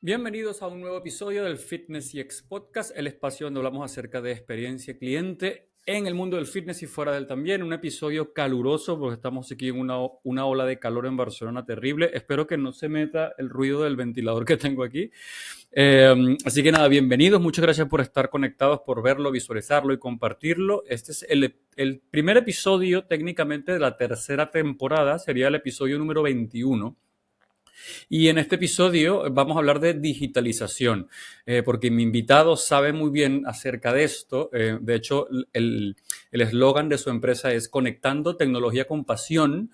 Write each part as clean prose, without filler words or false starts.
Bienvenidos a un nuevo episodio del Fitness UX Podcast, el espacio donde hablamos acerca de experiencia cliente en el mundo del fitness y fuera de él también. Un episodio caluroso porque estamos aquí en una ola de calor en Barcelona terrible. Espero que no se meta el ruido del ventilador que tengo aquí. Así que nada, bienvenidos. Muchas gracias por estar conectados, por verlo, visualizarlo y compartirlo. Este es el primer episodio técnicamente de la tercera temporada. Sería el episodio número 21. Y en este episodio vamos a hablar de digitalización, porque mi invitado sabe muy bien acerca de esto. De hecho, el eslogan de su empresa es Conectando Tecnología con Pasión,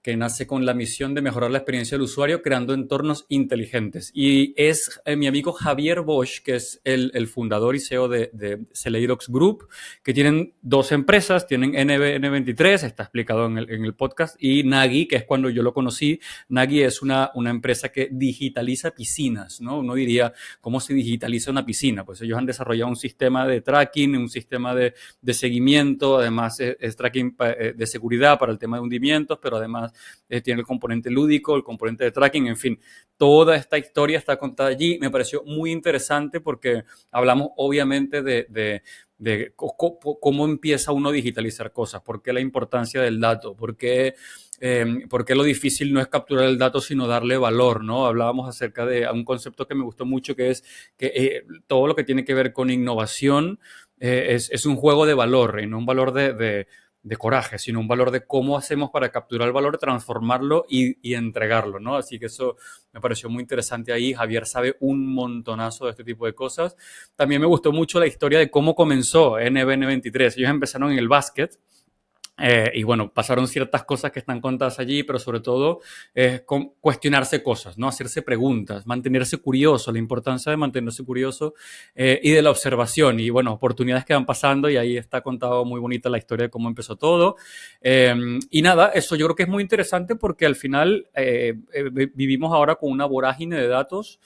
que nace con la misión de mejorar la experiencia del usuario creando entornos inteligentes. Y es mi amigo Javier Bosch, que es el fundador y CEO de Celeirox Group, que tienen dos empresas, tienen NBN23, está explicado en el podcast, y Nagi, que es cuando yo lo conocí. Nagi es una empresa que digitaliza piscinas, ¿no? Uno diría, ¿cómo se digitaliza una piscina? Pues ellos han desarrollado un sistema de tracking, un sistema de seguimiento, además es tracking de seguridad para el tema de hundimientos, pero además tiene el componente lúdico, el componente de tracking, en fin, toda esta historia está contada allí. Me pareció muy interesante porque hablamos obviamente de cómo empieza uno a digitalizar cosas, por qué la importancia del dato, por qué lo difícil no es capturar el dato, sino darle valor, ¿no? Hablábamos acerca de un concepto que me gustó mucho, que es que todo lo que tiene que ver con innovación es un juego de valor, y no un valor de coraje, sino un valor de cómo hacemos para capturar el valor, transformarlo y entregarlo, ¿no? Así que eso me pareció muy interesante ahí. Javier sabe un montonazo de este tipo de cosas. También me gustó mucho la historia de cómo comenzó NBN23. Ellos empezaron en el básquet. Y bueno, pasaron ciertas cosas que están contadas allí, pero sobre todo cuestionarse cosas, ¿no? Hacerse preguntas, mantenerse curioso, la importancia de mantenerse curioso y de la observación y, bueno, oportunidades que van pasando, y ahí está contado muy bonita la historia de cómo empezó todo. Y nada, eso yo creo que es muy interesante porque al final vivimos ahora con una vorágine de datos.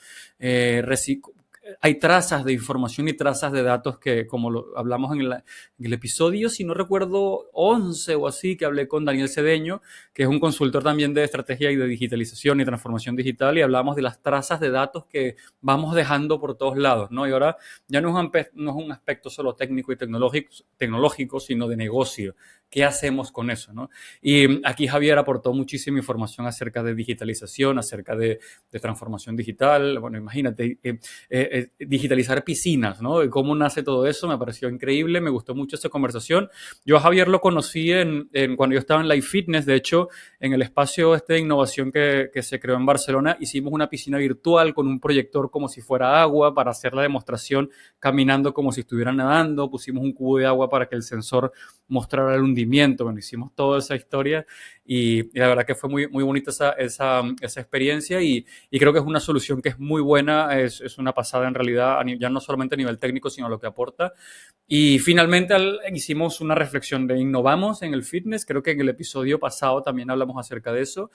Hay trazas de información y trazas de datos que, como lo hablamos en el episodio, si no recuerdo, 11 o así, que hablé con Daniel Cedeño, que es un consultor también de estrategia y de digitalización y transformación digital, y hablamos de las trazas de datos que vamos dejando por todos lados, ¿no? Y ahora ya no es un aspecto solo técnico y tecnológico, sino de negocio. ¿Qué hacemos con eso, no? Y aquí Javier aportó muchísima información acerca de digitalización, acerca de transformación digital. Bueno, imagínate, digitalizar piscinas, ¿no? Y cómo nace todo eso, me pareció increíble, me gustó mucho esa conversación. Yo a Javier lo conocí cuando yo estaba en Life Fitness. De hecho, en el espacio de innovación que se creó en Barcelona, hicimos una piscina virtual con un proyector como si fuera agua para hacer la demostración caminando como si estuvieran nadando. Pusimos un cubo de agua para que el sensor mostrara el hundimiento. Bueno, hicimos toda esa historia y la verdad que fue muy, muy bonita esa experiencia y creo que es una solución que es muy buena, es una pasada en realidad, ya no solamente a nivel técnico, sino a lo que aporta. Y finalmente hicimos una reflexión de innovamos en el fitness. Creo que en el episodio pasado también hablamos acerca de eso.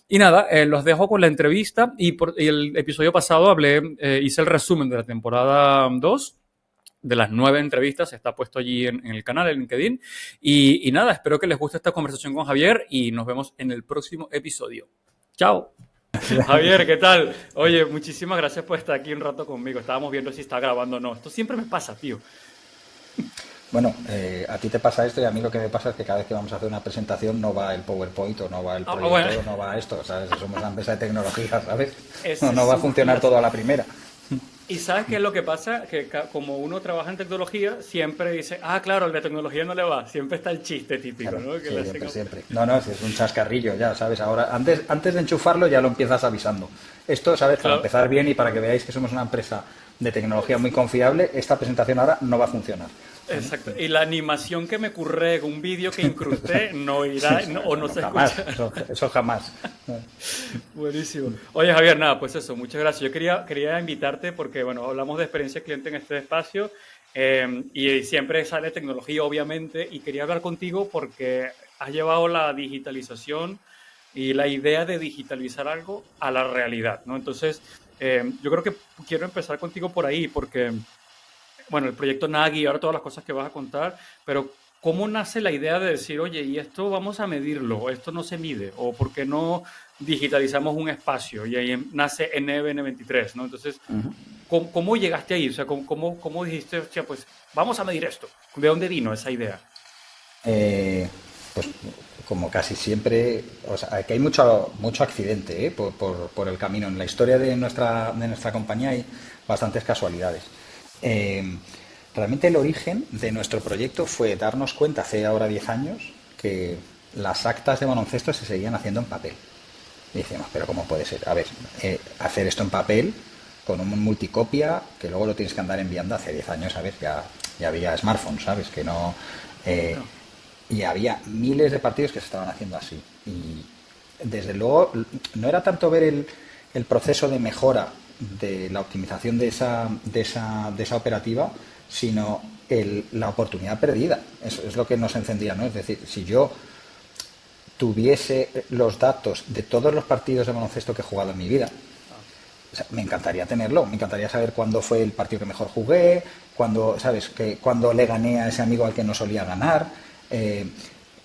Y nada, los dejo con la entrevista y el episodio pasado hice el resumen de la temporada 2 de las 9 entrevistas, está puesto allí en el canal, en LinkedIn. Y nada, espero que les guste esta conversación con Javier y nos vemos en el próximo episodio. ¡Chao! Javier, ¿qué tal? Oye, muchísimas gracias por estar aquí un rato conmigo. Estábamos viendo si está grabando o no. Esto siempre me pasa, tío. Bueno, a ti te pasa esto y a mí lo que me pasa es que cada vez que vamos a hacer una presentación no va el PowerPoint o no va el proyecto, bueno, no va esto, ¿sabes? Somos una empresa de tecnología, ¿sabes? No va a funcionar todo a la primera. Y ¿sabes qué es lo que pasa? Que como uno trabaja en tecnología, siempre dice, claro, el de tecnología no le va. Siempre está el chiste típico, claro, ¿no? Que siempre. No, es un chascarrillo ya, ¿sabes? Ahora, antes de enchufarlo ya lo empiezas avisando. Esto, ¿sabes? Para empezar bien y para que veáis que somos una empresa de tecnología muy confiable, esta presentación ahora no va a funcionar. Exacto. Y la animación que me curré, un vídeo que incrusté, no irá o no se jamás, escucha. Eso jamás. Buenísimo. Oye, Javier, nada, pues eso, muchas gracias. Yo quería invitarte porque, bueno, hablamos de experiencia cliente en este espacio y siempre sale tecnología, obviamente, y quería hablar contigo porque has llevado la digitalización y la idea de digitalizar algo a la realidad, ¿no? Entonces, yo creo que quiero empezar contigo por ahí porque, bueno, el proyecto Nagi, ahora todas las cosas que vas a contar, pero ¿cómo nace la idea de decir, oye, y esto vamos a medirlo, esto no se mide? ¿O por qué no digitalizamos un espacio? Y ahí nace NBN23, ¿no? Entonces, ¿cómo llegaste ahí? O sea, ¿cómo dijiste, hostia, pues vamos a medir esto? ¿De dónde vino esa idea? Pues como casi siempre, o sea, aquí hay mucho accidente, por el camino. En la historia de nuestra compañía hay bastantes casualidades. Eh, Realmente el origen de nuestro proyecto fue darnos cuenta hace ahora 10 años que las actas de baloncesto se seguían haciendo en papel. Y decimos, pero ¿cómo puede ser? A ver, hacer esto en papel con un multicopia que luego lo tienes que andar enviando hace 10 años, ¿sabes? Ya había smartphones, ¿sabes? Que no... eh, No, y había miles de partidos que se estaban haciendo así. Y desde luego no era tanto ver el proceso de mejora de la optimización de esa operativa, sino la oportunidad perdida. Eso es lo que nos encendía, ¿no? Es decir, si yo tuviese los datos de todos los partidos de baloncesto que he jugado en mi vida, o sea, me encantaría tenerlo, me encantaría saber cuándo fue el partido que mejor jugué, cuándo, ¿sabes? Cuándo le gané a ese amigo al que no solía ganar. Eh,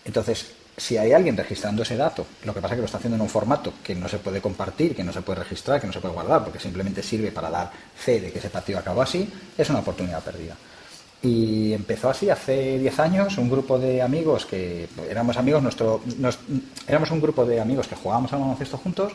entonces, si hay alguien registrando ese dato, lo que pasa es que lo está haciendo en un formato que no se puede compartir, que no se puede registrar, que no se puede guardar, porque simplemente sirve para dar fe de que ese partido acabó así, es una oportunidad perdida. Y empezó así hace 10 años, un grupo de amigos que éramos amigos, éramos un grupo de amigos que jugábamos al baloncesto juntos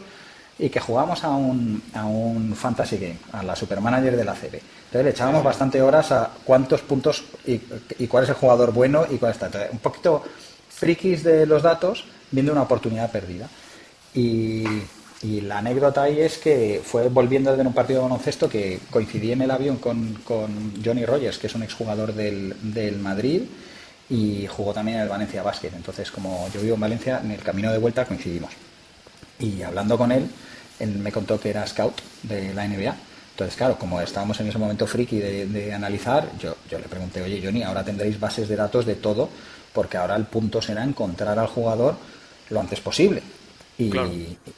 y que jugábamos a un fantasy game, a la Supermanager de la CB. Entonces le echábamos bastante horas a cuántos puntos y cuál es el jugador bueno y cuál está. Entonces, un poquito frikis de los datos, viendo una oportunidad perdida. Y, y la anécdota ahí es que fue volviendo de un partido de baloncesto que coincidí en el avión con Johnny Rogers, que es un exjugador del Madrid y jugó también en el Valencia Basket. Entonces, como yo vivo en Valencia, en el camino de vuelta coincidimos. Y hablando con él me contó que era scout de la NBA. Entonces, claro, como estábamos en ese momento friki de analizar, yo le pregunté, oye, Johnny, ahora tendréis bases de datos de todo, porque ahora el punto será encontrar al jugador lo antes posible. Y, claro.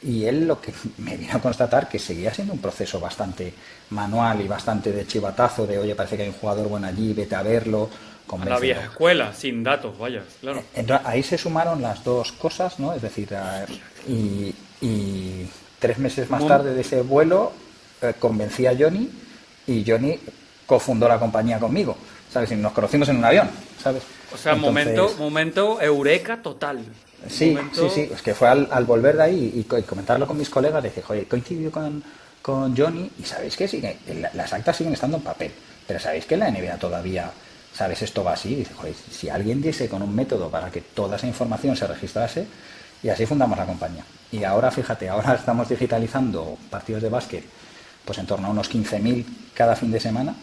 y él lo que me vino a constatar que seguía siendo un proceso bastante manual y bastante de chivatazo, de oye, parece que hay un jugador bueno allí, vete a verlo, A la convéncelo. vieja escuela, sin datos, vaya, claro. Entonces, ahí se sumaron las dos cosas, ¿no? Es decir, y 3 meses más Mom- tarde de ese vuelo convencí a Johnny y Johnny cofundó la compañía conmigo, ¿sabes? Y nos conocimos en un avión, ¿sabes? o sea, Entonces, momento eureka total. sí, sí, sí, Momento, es que fue al volver de ahí y comentarlo con mis colegas, le dije, joder, coincidió con Johnny y ¿sabéis qué? Sigue, las actas siguen estando en papel, pero ¿sabéis que en la NBA todavía, ¿sabes? Esto va así. Y dice, joder, si alguien diese con un método para que toda esa información se registrase, y así fundamos la compañía. Y ahora, fíjate, ahora estamos digitalizando partidos de básquet, pues en torno a unos 15.000 cada fin de semana.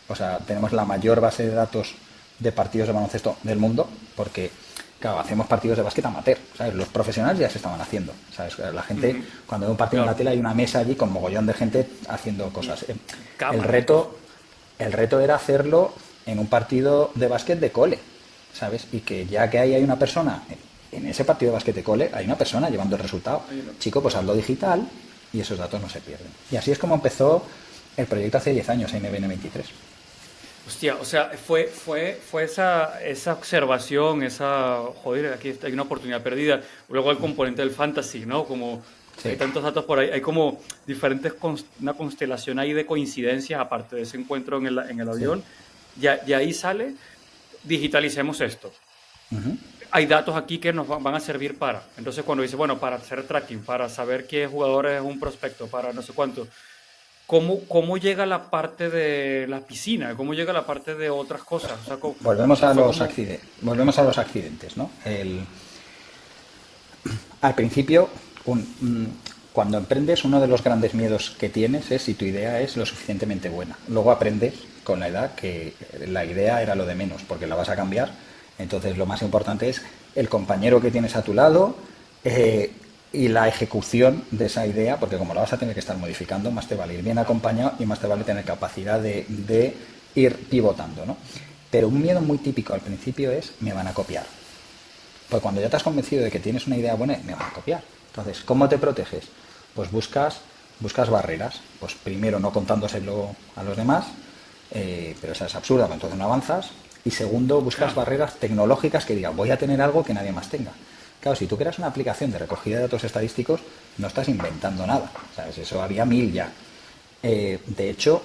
O sea, tenemos la mayor base de datos de partidos de baloncesto del mundo, porque, claro, hacemos partidos de básquet amateur, ¿sabes? Los profesionales ya se estaban haciendo, ¿sabes? La gente, cuando ve un partido en la claro, tele, hay una mesa allí con mogollón de gente haciendo cosas. El cámara y todo. reto, el reto era hacerlo en un partido de básquet de cole, ¿sabes? Y que ya que ahí hay una persona, en ese partido de básquet de cole, hay una persona llevando el resultado. Chico, pues hazlo digital y esos datos no se pierden. Y así es como empezó el proyecto hace 10 años en NBN23. Hostia, o sea, fue esa observación, joder, aquí hay una oportunidad perdida. Luego el componente del fantasy, ¿no? Como hay Sí, tantos datos por ahí, hay como una constelación ahí de coincidencias, aparte de ese encuentro en el sí. avión. Y ahí sale, digitalicemos esto. Hay datos aquí que nos van a servir para. Entonces, cuando dice, bueno, para hacer tracking, para saber qué jugador es un prospecto, para no sé cuánto, ¿cómo llega la parte de la piscina? ¿Cómo llega la parte de otras cosas? O sea, o Volvemos sea, a fue los como... accidentes, volvemos a los accidentes, ¿no? Al principio, cuando emprendes, uno de los grandes miedos que tienes es si tu idea es lo suficientemente buena. Luego aprendes con la edad que la idea era lo de menos, porque la vas a cambiar. Entonces, lo más importante es el compañero que tienes a tu lado y la ejecución de esa idea, porque como la vas a tener que estar modificando, más te vale ir bien acompañado y más te vale tener capacidad de ir pivotando, ¿no? Pero un miedo muy típico al principio es me van a copiar. Pues cuando ya te has convencido de que tienes una idea buena, me van a copiar. Entonces, ¿cómo te proteges? Pues buscas barreras. Pues primero no contándoselo a los demás, pero esa es absurda, pues entonces no avanzas. Y segundo, buscas barreras tecnológicas que digan, voy a tener algo que nadie más tenga. Claro, si tú creas una aplicación de recogida de datos estadísticos, no estás inventando nada, ¿sabes? Eso había 1000 ya. De hecho,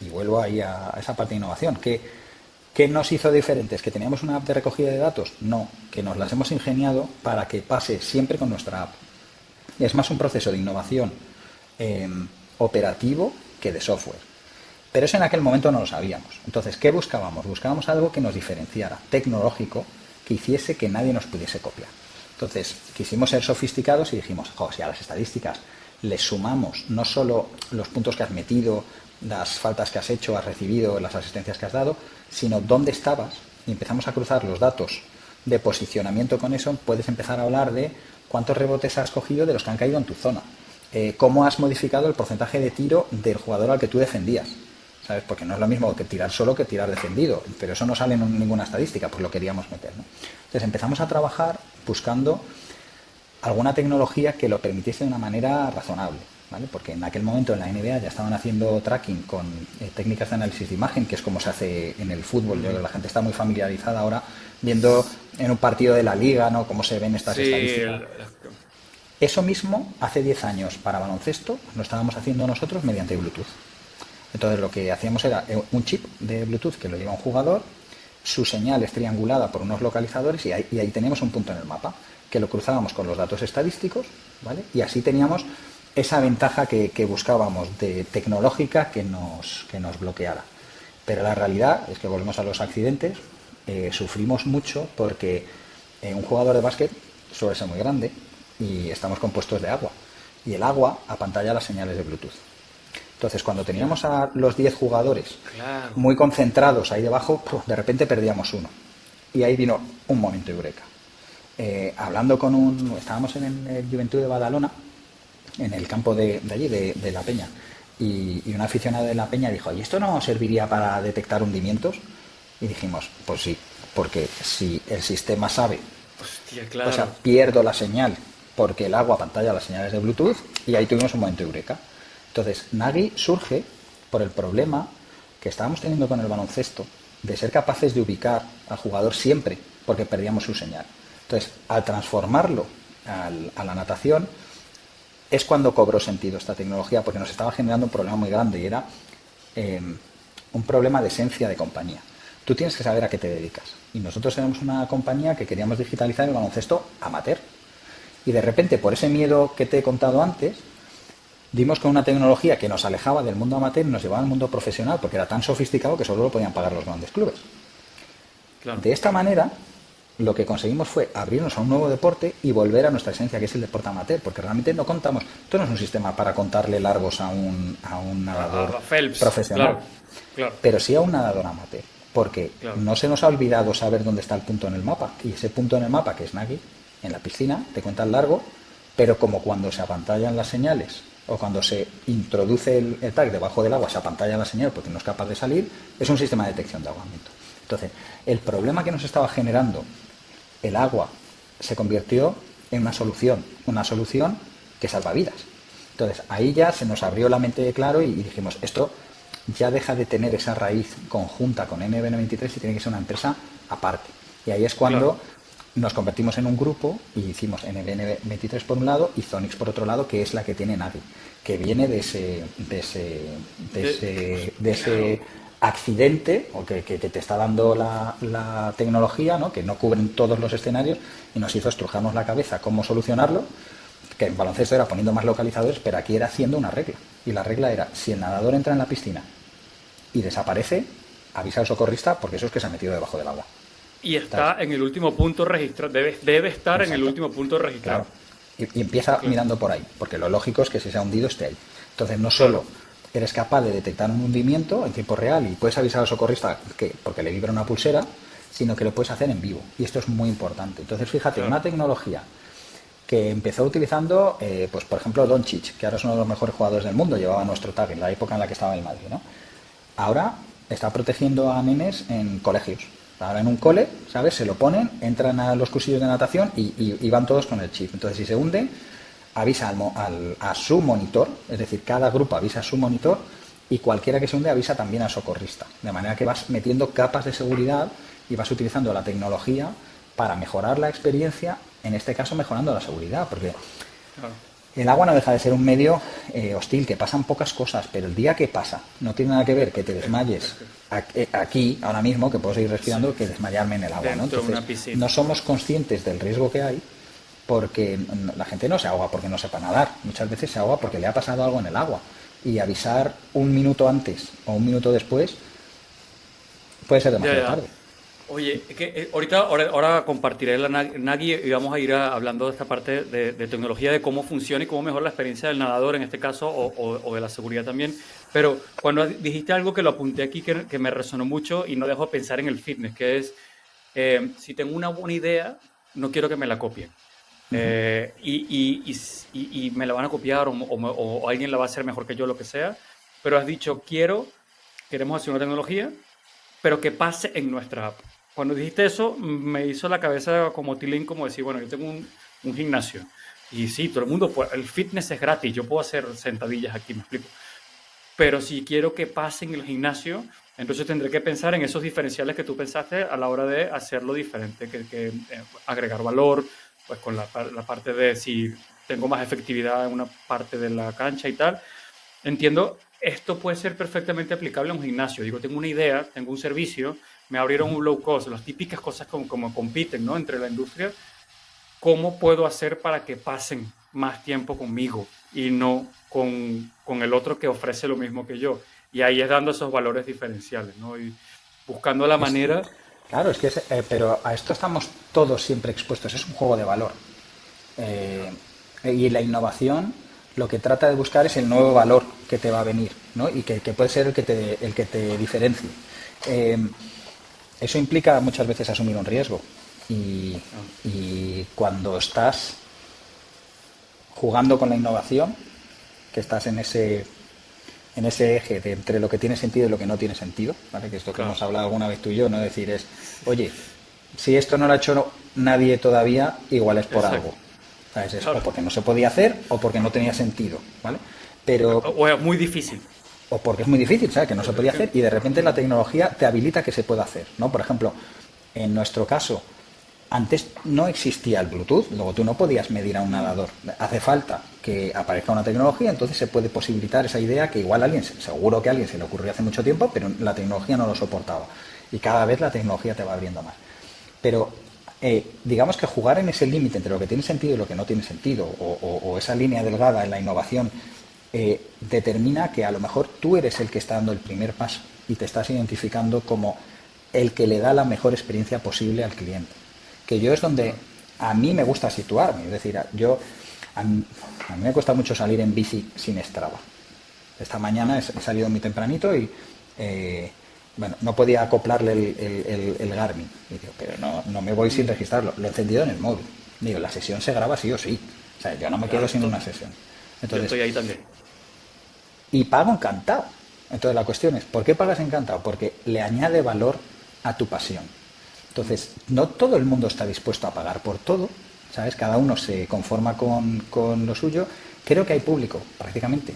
y vuelvo ahí a esa parte de innovación, ¿qué nos hizo diferentes? ¿Que teníamos una app de recogida de datos? No, que nos las hemos ingeniado para que pase siempre con nuestra app. Es más un proceso de innovación operativo que de software. Pero eso en aquel momento no lo sabíamos. Entonces, ¿qué buscábamos? Buscábamos algo que nos diferenciara, tecnológico, que hiciese que nadie nos pudiese copiar. Entonces, quisimos ser sofisticados y dijimos, si a las estadísticas les sumamos no solo los puntos que has metido, las faltas que has hecho, has recibido, las asistencias que has dado, sino dónde estabas, y empezamos a cruzar los datos de posicionamiento con eso, puedes empezar a hablar de cuántos rebotes has cogido de los que han caído en tu zona, cómo has modificado el porcentaje de tiro del jugador al que tú defendías, ¿sabes? Porque no es lo mismo que tirar solo que tirar defendido, pero eso no sale en ninguna estadística, pues lo queríamos meter, ¿no? Entonces empezamos a trabajar buscando alguna tecnología que lo permitiese de una manera razonable, ¿vale? Porque en aquel momento en la NBA ya estaban haciendo tracking con técnicas de análisis de imagen, que es como se hace en el fútbol. Yo creo que la gente está muy familiarizada ahora viendo en un partido de la liga, ¿no?, cómo se ven estas estadísticas. Eso mismo hace 10 años para baloncesto lo estábamos haciendo nosotros mediante Bluetooth. Entonces lo que hacíamos era un chip de Bluetooth que lo lleva un jugador, su señal es triangulada por unos localizadores y ahí teníamos un punto en el mapa que lo cruzábamos con los datos estadísticos, ¿vale? Y así teníamos esa ventaja que buscábamos de tecnológica que nos bloqueara. Pero la realidad es que volvemos a los accidentes, sufrimos mucho porque un jugador de básquet suele ser muy grande y estamos compuestos de agua. Y el agua apantalla las señales de Bluetooth. Entonces, cuando teníamos a los 10 jugadores muy concentrados ahí debajo, de repente perdíamos uno. Y ahí vino un momento eureka. Hablando estábamos en el Juventud de Badalona, en el campo de allí, de La Peña, y un aficionado de La Peña dijo, ¿y esto no serviría para detectar hundimientos? Y dijimos, pues sí, porque si el sistema sabe, hostia, claro, o sea, pierdo la señal porque el agua pantalla las señales de Bluetooth, y ahí tuvimos un momento eureka. Entonces, Nagi surge por el problema que estábamos teniendo con el baloncesto de ser capaces de ubicar al jugador siempre porque perdíamos su señal. Entonces, al transformarlo a la natación, es cuando cobró sentido esta tecnología, porque nos estaba generando un problema muy grande y era un problema de esencia de compañía. Tú tienes que saber a qué te dedicas. Y nosotros éramos una compañía que queríamos digitalizar el baloncesto amateur. Y de repente, por ese miedo que te he contado antes, dimos con una tecnología que nos alejaba del mundo amateur y nos llevaba al mundo profesional, porque era tan sofisticado que solo lo podían pagar los grandes clubes. Claro. De esta manera, lo que conseguimos fue abrirnos a un nuevo deporte y volver a nuestra esencia, que es el deporte amateur, porque realmente no contamos, esto no es un sistema para contarle largos a un nadador profesional, claro. Pero sí a un nadador amateur, porque no se nos ha olvidado saber dónde está el punto en el mapa, y ese punto en el mapa, que es Nagi, en la piscina, te cuenta el largo, pero como cuando se apantallan las señales o cuando se introduce el tag debajo del agua, se apantalla la señal porque no es capaz de salir, es un sistema de detección de ahogamiento. Entonces, el problema que nos estaba generando el agua se convirtió en una solución que salva vidas. Entonces, ahí ya se nos abrió la mente claro y dijimos, esto ya deja de tener esa raíz conjunta con NBN23 y tiene que ser una empresa aparte. Y ahí es cuando nos convertimos en un grupo y hicimos NBN23 por un lado y Zonix por otro lado, que es la que tiene Nagi, que viene de ese accidente, o que te está dando la tecnología, ¿no?, que no cubren todos los escenarios, y nos hizo estrujarnos la cabeza cómo solucionarlo, que en baloncesto era poniendo más localizadores, pero aquí era haciendo una regla, y la regla era, si el nadador entra en la piscina y desaparece, avisa al socorrista porque eso es que se ha metido debajo del agua. Y está en el último punto registrado, debe estar en el último punto registrado. Claro. Y empieza mirando por ahí, porque lo lógico es que si se ha hundido esté ahí. Entonces no solo eres capaz de detectar un hundimiento en tiempo real y puedes avisar al socorrista porque le vibra una pulsera, sino que lo puedes hacer en vivo. Y esto es muy importante. Entonces fíjate, una tecnología que empezó utilizando, pues por ejemplo, Doncic, que ahora es uno de los mejores jugadores del mundo, llevaba nuestro tag en la época en la que estaba en el Madrid, ¿no? Ahora está protegiendo a nenes en colegios. Ahora en un cole, ¿sabes? Se lo ponen, entran a los cursillos de natación y van todos con el chip. Entonces, si se hunden, avisa a su monitor, es decir, cada grupo avisa a su monitor y cualquiera que se hunde avisa también al socorrista. De manera que vas metiendo capas de seguridad y vas utilizando la tecnología para mejorar la experiencia, en este caso mejorando la seguridad, porque el agua no deja de ser un medio hostil, que pasan pocas cosas, pero el día que pasa, no tiene nada que ver que te desmayes aquí, ahora mismo, que puedo seguir respirando, que desmayarme en el agua, ¿no? Entonces, no somos conscientes del riesgo que hay, porque la gente no se ahoga porque no sepa nadar, muchas veces se ahoga porque le ha pasado algo en el agua, y avisar un minuto antes o un minuto después puede ser demasiado tarde. Oye, ahora compartiré la Nagi y vamos a ir hablando de esta parte de tecnología, de cómo funciona y cómo mejora la experiencia del nadador en este caso, o de la seguridad también. Pero cuando dijiste algo que lo apunté aquí que me resonó mucho y no dejo de pensar en el fitness, que es, si tengo una buena idea, no quiero que me la copien. Y me la van a copiar o alguien la va a hacer mejor que yo, lo que sea. Pero has dicho, queremos hacer una tecnología, pero que pase en nuestra app. Cuando dijiste eso, me hizo la cabeza como tilín, como decir, bueno, yo tengo un gimnasio. Y sí, todo el mundo puede, el fitness es gratis, yo puedo hacer sentadillas aquí, me explico. Pero si quiero que pase en el gimnasio, entonces tendré que pensar en esos diferenciales que tú pensaste a la hora de hacerlo diferente, que agregar valor, pues con la parte de si tengo más efectividad en una parte de la cancha y tal. Entiendo, esto puede ser perfectamente aplicable a un gimnasio. Digo, tengo una idea, tengo un servicio, me abrieron un low cost, las típicas cosas como compiten, ¿no?, entre la industria. ¿Cómo puedo hacer para que pasen más tiempo conmigo y no con el otro que ofrece lo mismo que yo? Y ahí es dando esos valores diferenciales, ¿no? Y buscando la manera. Claro, es que pero a esto estamos todos siempre expuestos, es un juego de valor. Y la innovación lo que trata de buscar es el nuevo valor que te va a venir, ¿no? Y que puede ser el que te diferencie. Eso implica muchas veces asumir un riesgo. Y cuando estás jugando con la innovación, que estás en ese eje de entre lo que tiene sentido y lo que no tiene sentido, ¿vale? Que esto que hemos hablado alguna vez tú y yo, no decir es, oye, si esto no lo ha hecho nadie todavía, igual es por algo. ¿Sabes? Es o porque no se podía hacer o porque no tenía sentido, ¿vale? Pero o es muy difícil. O porque es muy difícil, ¿sabes? Que no se podía hacer y de repente la tecnología te habilita que se pueda hacer, ¿no? Por ejemplo, en nuestro caso, antes no existía el Bluetooth, luego tú no podías medir a un nadador. Hace falta que aparezca una tecnología, entonces se puede posibilitar esa idea que igual seguro que a alguien se le ocurrió hace mucho tiempo, pero la tecnología no lo soportaba. Y cada vez la tecnología te va abriendo más. Pero digamos que jugar en ese límite entre lo que tiene sentido y lo que no tiene sentido, o esa línea delgada en la innovación, determina que a lo mejor tú eres el que está dando el primer paso y te estás identificando como el que le da la mejor experiencia posible al cliente. Que yo es donde a mí me gusta situarme, es decir, a mí me cuesta mucho salir en bici sin Strava. Esta mañana he salido muy tempranito y bueno, no podía acoplarle el Garmin. Y digo, pero no me voy sin registrarlo. Lo he encendido en el móvil. Digo, la sesión se graba sí o sí. O sea, yo no me quedo sin una sesión. Entonces, yo estoy ahí también. Y pago encantado. Entonces la cuestión es, ¿por qué pagas encantado? Porque le añade valor a tu pasión. Entonces, no todo el mundo está dispuesto a pagar por todo, ¿sabes? Cada uno se conforma con lo suyo. Creo que hay público, prácticamente,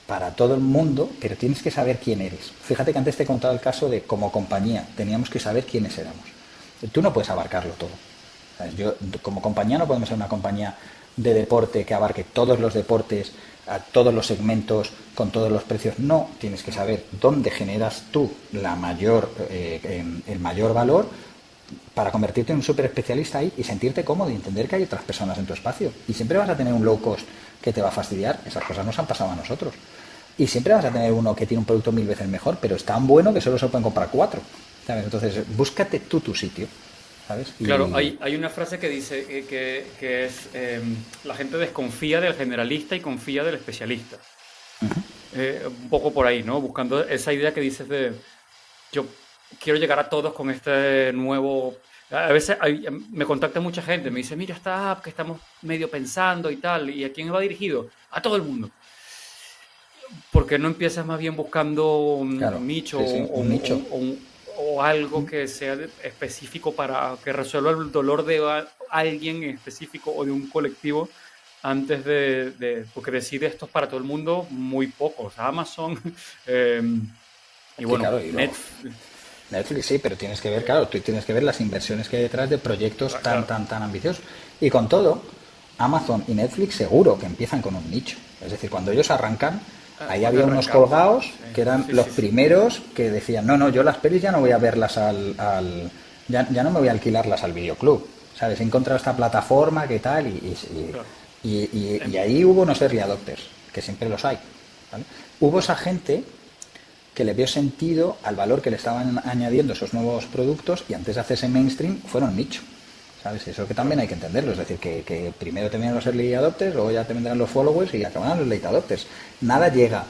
para todo el mundo, pero tienes que saber quién eres. Fíjate que antes te he contado el caso de como compañía, teníamos que saber quiénes éramos. Tú no puedes abarcarlo todo. ¿Sabes? Como compañía no podemos ser una compañía de deporte que abarque todos los deportes, a todos los segmentos, con todos los precios. No, tienes que saber dónde generas tú el mayor valor para convertirte en un súper especialista ahí y sentirte cómodo y entender que hay otras personas en tu espacio. Y siempre vas a tener un low cost que te va a fastidiar. Esas cosas nos han pasado a nosotros. Y siempre vas a tener uno que tiene un producto 1000 veces mejor, pero es tan bueno que solo se pueden comprar 4. ¿Sabes? Entonces, búscate tú tu sitio. ¿Sabes? Claro, hay una frase que dice que es la gente desconfía del generalista y confía del especialista. Un poco por ahí, ¿no? Buscando esa idea que dices de yo quiero llegar a todos con este nuevo. A veces me contacta mucha gente, me dice, mira esta app que estamos medio pensando y tal, ¿y a quién va dirigido? A todo el mundo. ¿Por qué no empiezas más bien buscando un nicho, un nicho o algo que sea específico para que resuelva el dolor de alguien en específico o de un colectivo, antes porque decide esto es para todo el mundo, muy pocos. Amazon y bueno, claro, y luego, Netflix sí, pero tienes que ver, claro, tú tienes que ver las inversiones que hay detrás de proyectos tan, claro, tan, tan ambiciosos. Y con todo, Amazon y Netflix seguro que empiezan con un nicho. Es decir, cuando ellos arrancan, ahí cuando había unos arrancaban. colgados Sí, que eran sí, los sí, sí. primeros que decían, no, no, yo las pelis ya no voy a verlas ya no me voy a alquilarlas al videoclub. ¿Sabes? He encontrado esta plataforma que tal Claro. y ahí hubo unos early adopters, que siempre los hay. ¿Vale? Hubo esa gente que le vio sentido al valor que le estaban añadiendo esos nuevos productos y antes de hacerse mainstream fueron nicho. ¿Sabes? Eso que también Claro. hay que entenderlo. Es decir, que primero te vienen los early adopters, luego ya te vendrán los followers y acabarán los late adopters. Nada llega,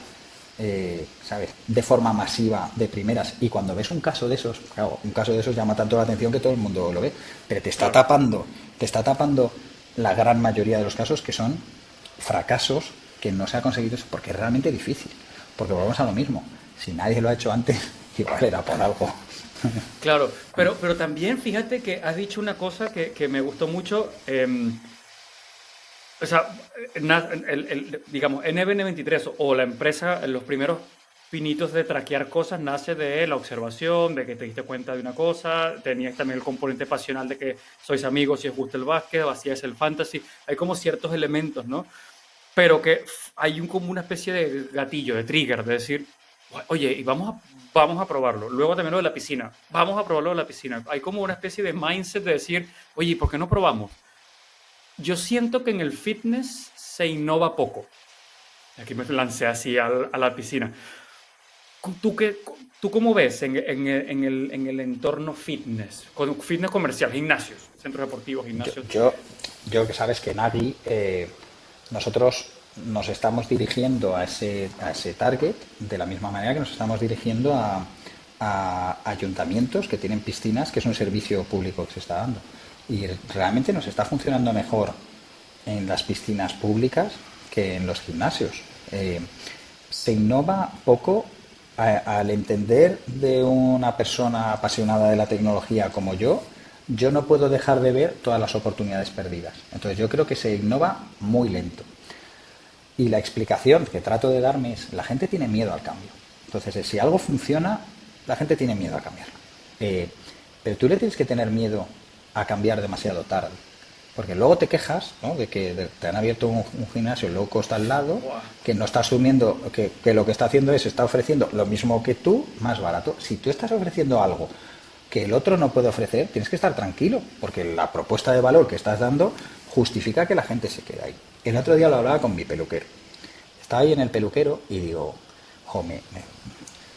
¿sabes? De forma masiva, de primeras. Y cuando ves un caso de esos, claro, un caso de esos llama tanto la atención que todo el mundo lo ve. Pero Claro. te está tapando la gran mayoría de los casos que son fracasos que no se ha conseguido eso porque es realmente difícil. Porque volvemos a lo mismo. Si nadie lo ha hecho antes, igual era por algo. Claro, pero también fíjate que has dicho una cosa que me gustó mucho. O sea, digamos, NBN23 o la empresa, los primeros pinitos de traquear cosas nace de la observación, de que te diste cuenta de una cosa, tenías también el componente pasional de que sois amigos si os gusta el básquet, o así es el fantasy, hay como ciertos elementos, ¿no? Pero que hay como una especie de gatillo, de trigger, de decir, oye, y vamos a probarlo. Luego también lo de la piscina, vamos a probarlo de la piscina. Hay como una especie de mindset de decir, oye, ¿por qué no probamos? Yo siento que en el fitness se innova poco. Aquí me lancé así a la piscina. ¿Tú, tú cómo ves en el entorno fitness? Fitness comercial, gimnasios, centros deportivos, Yo, gimnasios. yo, yo que sabes que nadie, nosotros nos estamos dirigiendo a ese target de la misma manera que nos estamos dirigiendo a ayuntamientos que tienen piscinas, que es un servicio público que se está dando. Y realmente nos está funcionando mejor en las piscinas públicas que en los gimnasios. Se innova poco al entender de una persona apasionada de la tecnología como yo no puedo dejar de ver todas las oportunidades perdidas. Entonces yo creo que se innova muy lento. Y la explicación que trato de darme es, la gente tiene miedo al cambio. Entonces, si algo funciona, la gente tiene miedo a cambiarlo. Pero tú le tienes que tener miedo a cambiar demasiado tarde. Porque luego te quejas, ¿no?, de que te han abierto un gimnasio low cost al lado, Buah. que no está asumiendo, que lo que está haciendo es, está ofreciendo lo mismo que tú, más barato. Si tú estás ofreciendo algo que el otro no puede ofrecer, tienes que estar tranquilo, porque la propuesta de valor que estás dando justifica que la gente se quede ahí. El otro día lo hablaba con mi peluquero. Estaba ahí en el peluquero y digo, jo,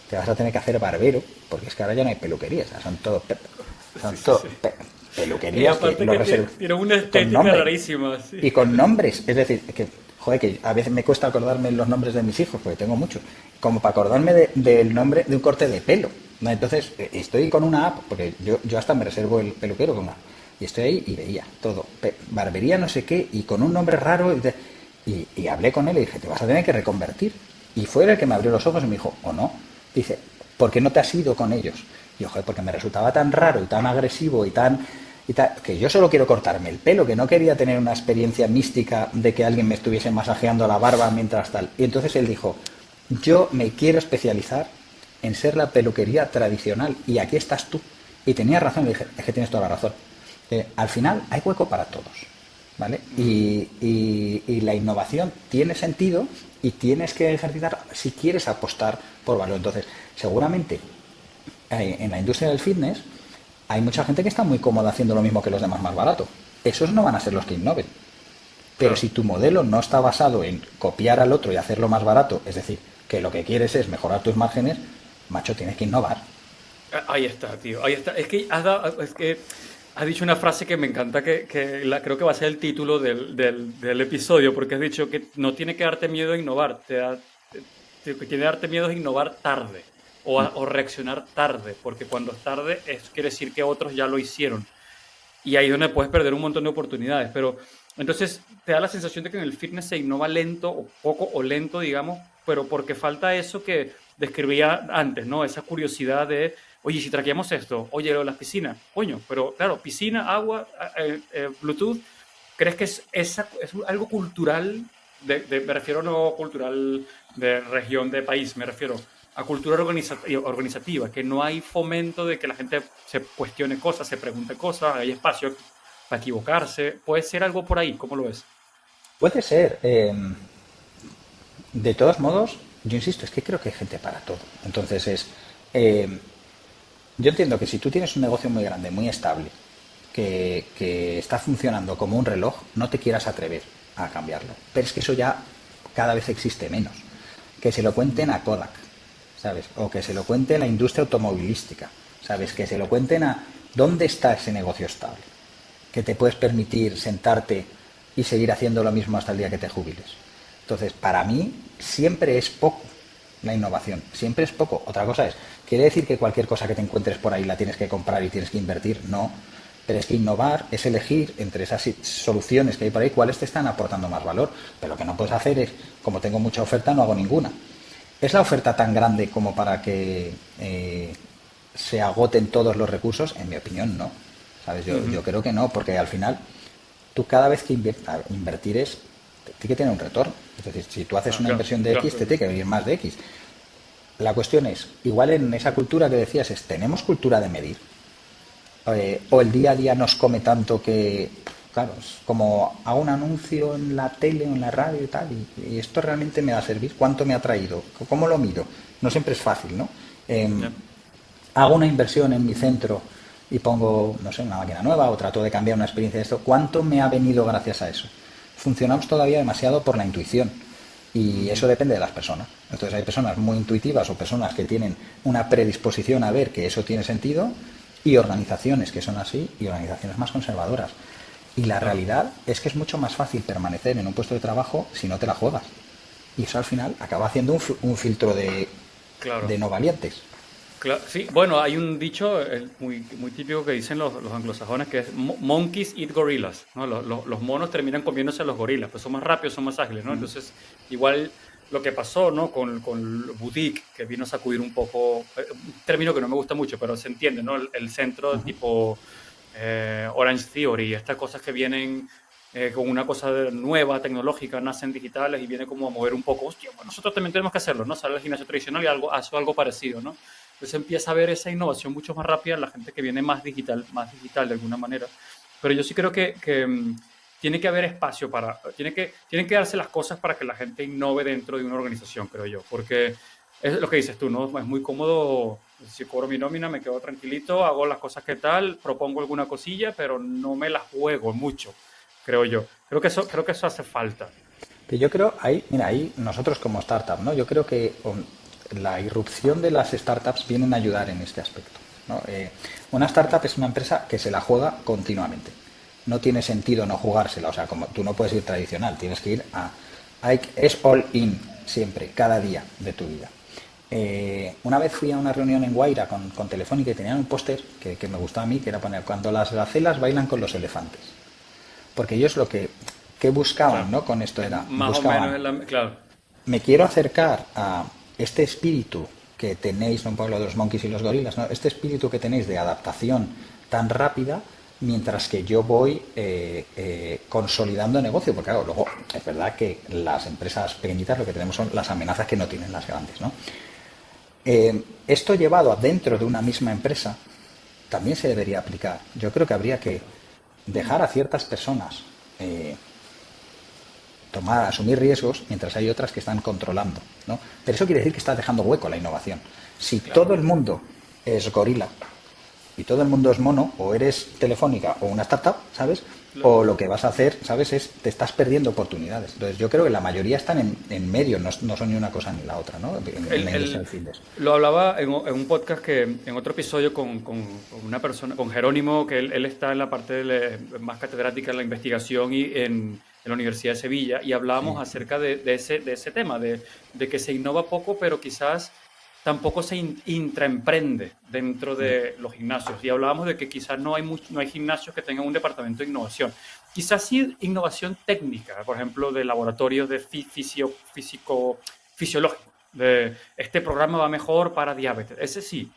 te vas a tener que hacer barbero, porque es que ahora ya no hay peluquerías, son todo, Sí, son sí, todo sí. Y peluquerías que aparte los que reservan tiene una con estética nombre rarísima, sí. y con nombres, es decir, que joder, que a veces me cuesta acordarme los nombres de mis hijos, porque tengo muchos, como para acordarme del nombre de un corte de pelo, ¿no? Entonces estoy con una app, porque yo hasta me reservo el peluquero con una, y estoy ahí y veía todo, barbería no sé qué, y con un nombre raro, y hablé con él y dije, te vas a tener que reconvertir. Y fue él el que me abrió los ojos y me dijo, ¿o no? Dice, ¿por qué no te has ido con ellos? Y yo, joder, porque me resultaba tan raro y tan agresivo y tal, que yo solo quiero cortarme el pelo, que no quería tener una experiencia mística de que alguien me estuviese masajeando la barba mientras tal. Y entonces él dijo, yo me quiero especializar en ser la peluquería tradicional y aquí estás tú. Y tenía razón, le dije, es que tienes toda la razón. Al final hay hueco para todos, ¿vale? Y la innovación tiene sentido y tienes que ejercitar si quieres apostar por valor. Entonces, seguramente en la industria del fitness hay mucha gente que está muy cómoda haciendo lo mismo que los demás más barato. Esos no van a ser los que innoven. Pero Claro. si tu modelo no está basado en copiar al otro y hacerlo más barato, es decir, que lo que quieres es mejorar tus márgenes, macho, tienes que innovar. Ahí está, tío. Ahí está. Es que has dicho una frase que me encanta, creo que va a ser el título del episodio, porque has dicho que no tiene que darte miedo a innovar, que tiene que darte miedo a innovar tarde o reaccionar tarde, porque cuando es tarde quiere decir que otros ya lo hicieron. Y ahí es donde puedes perder un montón de oportunidades. Pero entonces te da la sensación de que en el fitness se innova lento o poco o lento, digamos, pero porque falta eso que describía antes, ¿no? Esa curiosidad de, oye, si traqueamos esto, oye, las piscinas, coño, pero claro, piscina, agua, Bluetooth, ¿crees que es algo cultural? Me refiero no cultural de región, de país, me refiero a cultura organizativa, que no hay fomento de que la gente se cuestione cosas, se pregunte cosas, hay espacio para equivocarse. ¿Puede ser algo por ahí? ¿Cómo lo ves? Puede ser. De todos modos, yo insisto, es que creo que hay gente para todo. Entonces eh, yo entiendo que si tú tienes un negocio muy grande, muy estable, que está funcionando como un reloj, no te quieras atrever a cambiarlo. Pero es que eso ya cada vez existe menos. Que se lo cuenten a Kodak, ¿sabes? O que se lo cuente la industria automovilística, ¿sabes? Que se lo cuenten a dónde está ese negocio estable, que te puedes permitir sentarte y seguir haciendo lo mismo hasta el día que te jubiles. Entonces, para mí, siempre es poco la innovación, siempre es poco. Otra cosa es, ¿quiere decir que cualquier cosa que te encuentres por ahí la tienes que comprar y tienes que invertir? No. Pero es que innovar es elegir entre esas soluciones que hay por ahí cuáles te están aportando más valor. Pero lo que no puedes hacer es, como tengo mucha oferta, no hago ninguna. ¿Es la oferta tan grande como para que se agoten todos los recursos? En mi opinión, no. ¿Sabes? Yo creo que no, porque al final tú cada vez que invertir tiene que tener un retorno. Es decir, si tú haces una inversión de X, te tiene que venir más de X. La cuestión es, igual en esa cultura que decías, ¿tenemos cultura de medir? O el día a día nos come tanto que, claro, es como hago un anuncio en la tele o en la radio y tal, y esto realmente me va a servir, ¿cuánto me ha traído? ¿Cómo lo mido? No siempre es fácil, ¿no? Hago una inversión en mi centro y pongo, no sé, una máquina nueva o trato de cambiar una experiencia de esto, ¿cuánto me ha venido gracias a eso? Funcionamos todavía demasiado por la intuición y eso depende de las personas. Entonces hay personas muy intuitivas o personas que tienen una predisposición a ver que eso tiene sentido y organizaciones que son así y organizaciones más conservadoras. Y la realidad es que es mucho más fácil permanecer en un puesto de trabajo si no te la juegas. Y eso al final acaba haciendo un filtro de no valientes. Claro, sí, bueno, hay un dicho muy, muy típico que dicen los anglosajones que es monkeys eat gorillas, ¿no? Los monos terminan comiéndose a los gorilas, pues son más rápidos, son más ágiles, ¿no? Entonces, igual lo que pasó, ¿no? Con Boutique, que vino a sacudir un poco, un término que no me gusta mucho, pero se entiende, ¿no? El centro tipo Orange Theory, estas cosas que vienen con una cosa nueva, tecnológica, nacen digitales y viene como a mover un poco, hostia, pues nosotros también tenemos que hacerlo, ¿no? Sale al gimnasio tradicional y hace algo parecido, ¿no? Entonces empieza a ver esa innovación mucho más rápida en la gente que viene más digital de alguna manera. Pero yo sí creo que tiene que haber espacio tienen que darse las cosas para que la gente innove dentro de una organización, creo yo, porque es lo que dices tú, ¿no? Es muy cómodo, si cobro mi nómina, me quedo tranquilito, hago las cosas que tal, propongo alguna cosilla, pero no me la juego mucho, creo yo. Creo que eso hace falta. Que yo creo, mira, ahí nosotros como startup, ¿no? Yo creo que la irrupción de las startups vienen a ayudar en este aspecto, ¿no? Una startup es una empresa que se la juega continuamente. No tiene sentido no jugársela, o sea, como tú no puedes ir tradicional, tienes que ir es all in siempre, cada día de tu vida. Una vez fui a una reunión en Guaira con Telefónica y tenían un póster que me gustaba a mí, que era poner cuando las gacelas bailan con los elefantes. Porque ellos lo que buscaban, claro, ¿no? Con esto era, más buscaban, o menos, claro. Me quiero acercar a este espíritu que tenéis, no pueblo de los monkeys y los gorilas, ¿no? Este espíritu que tenéis de adaptación tan rápida, mientras que yo voy consolidando negocio, porque claro, luego es verdad que las empresas pequeñitas lo que tenemos son las amenazas que no tienen las grandes, ¿no? Esto llevado dentro de una misma empresa también se debería aplicar. Yo creo que habría que dejar a ciertas personas asumir riesgos, mientras hay otras que están controlando, ¿no? Pero eso quiere decir que estás dejando hueco a la innovación. Si claro, todo el mundo es gorila y todo el mundo es mono, o eres Telefónica o una startup, ¿sabes? Claro. O lo que vas a hacer, ¿sabes? Te estás perdiendo oportunidades. Entonces yo creo que la mayoría están en medio, no son ni una cosa ni la otra, ¿no? En la industria del fitness. Lo hablaba en un podcast en otro episodio con una persona, con Jerónimo, que él está en la parte más catedrática en la investigación y en la Universidad de Sevilla, y hablábamos acerca de ese tema, de que se innova poco, pero quizás tampoco se intraemprende dentro de los gimnasios. Y hablábamos de que quizás no hay gimnasios que tengan un departamento de innovación. Quizás sí innovación técnica, por ejemplo, de laboratorios de fisiológico. Este programa va mejor para diabetes. Ese sí.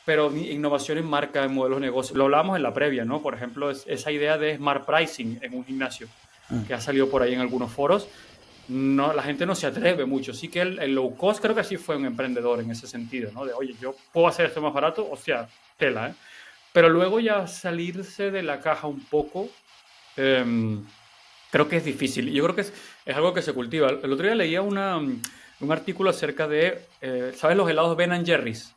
Pero innovación en marca, en modelos de negocio. Lo hablábamos en la previa, ¿no? Por ejemplo, esa idea de smart pricing en un gimnasio. que ha salido por ahí en algunos foros, no, la gente no se atreve mucho. Sí que el low cost creo que sí fue un emprendedor en ese sentido, ¿no? De, oye, yo puedo hacer esto más barato, o sea, tela, ¿eh? Pero luego ya salirse de la caja un poco, creo que es difícil. Y yo creo que es algo que se cultiva. El otro día leía un artículo acerca de, ¿sabes los helados Ben Jerry's?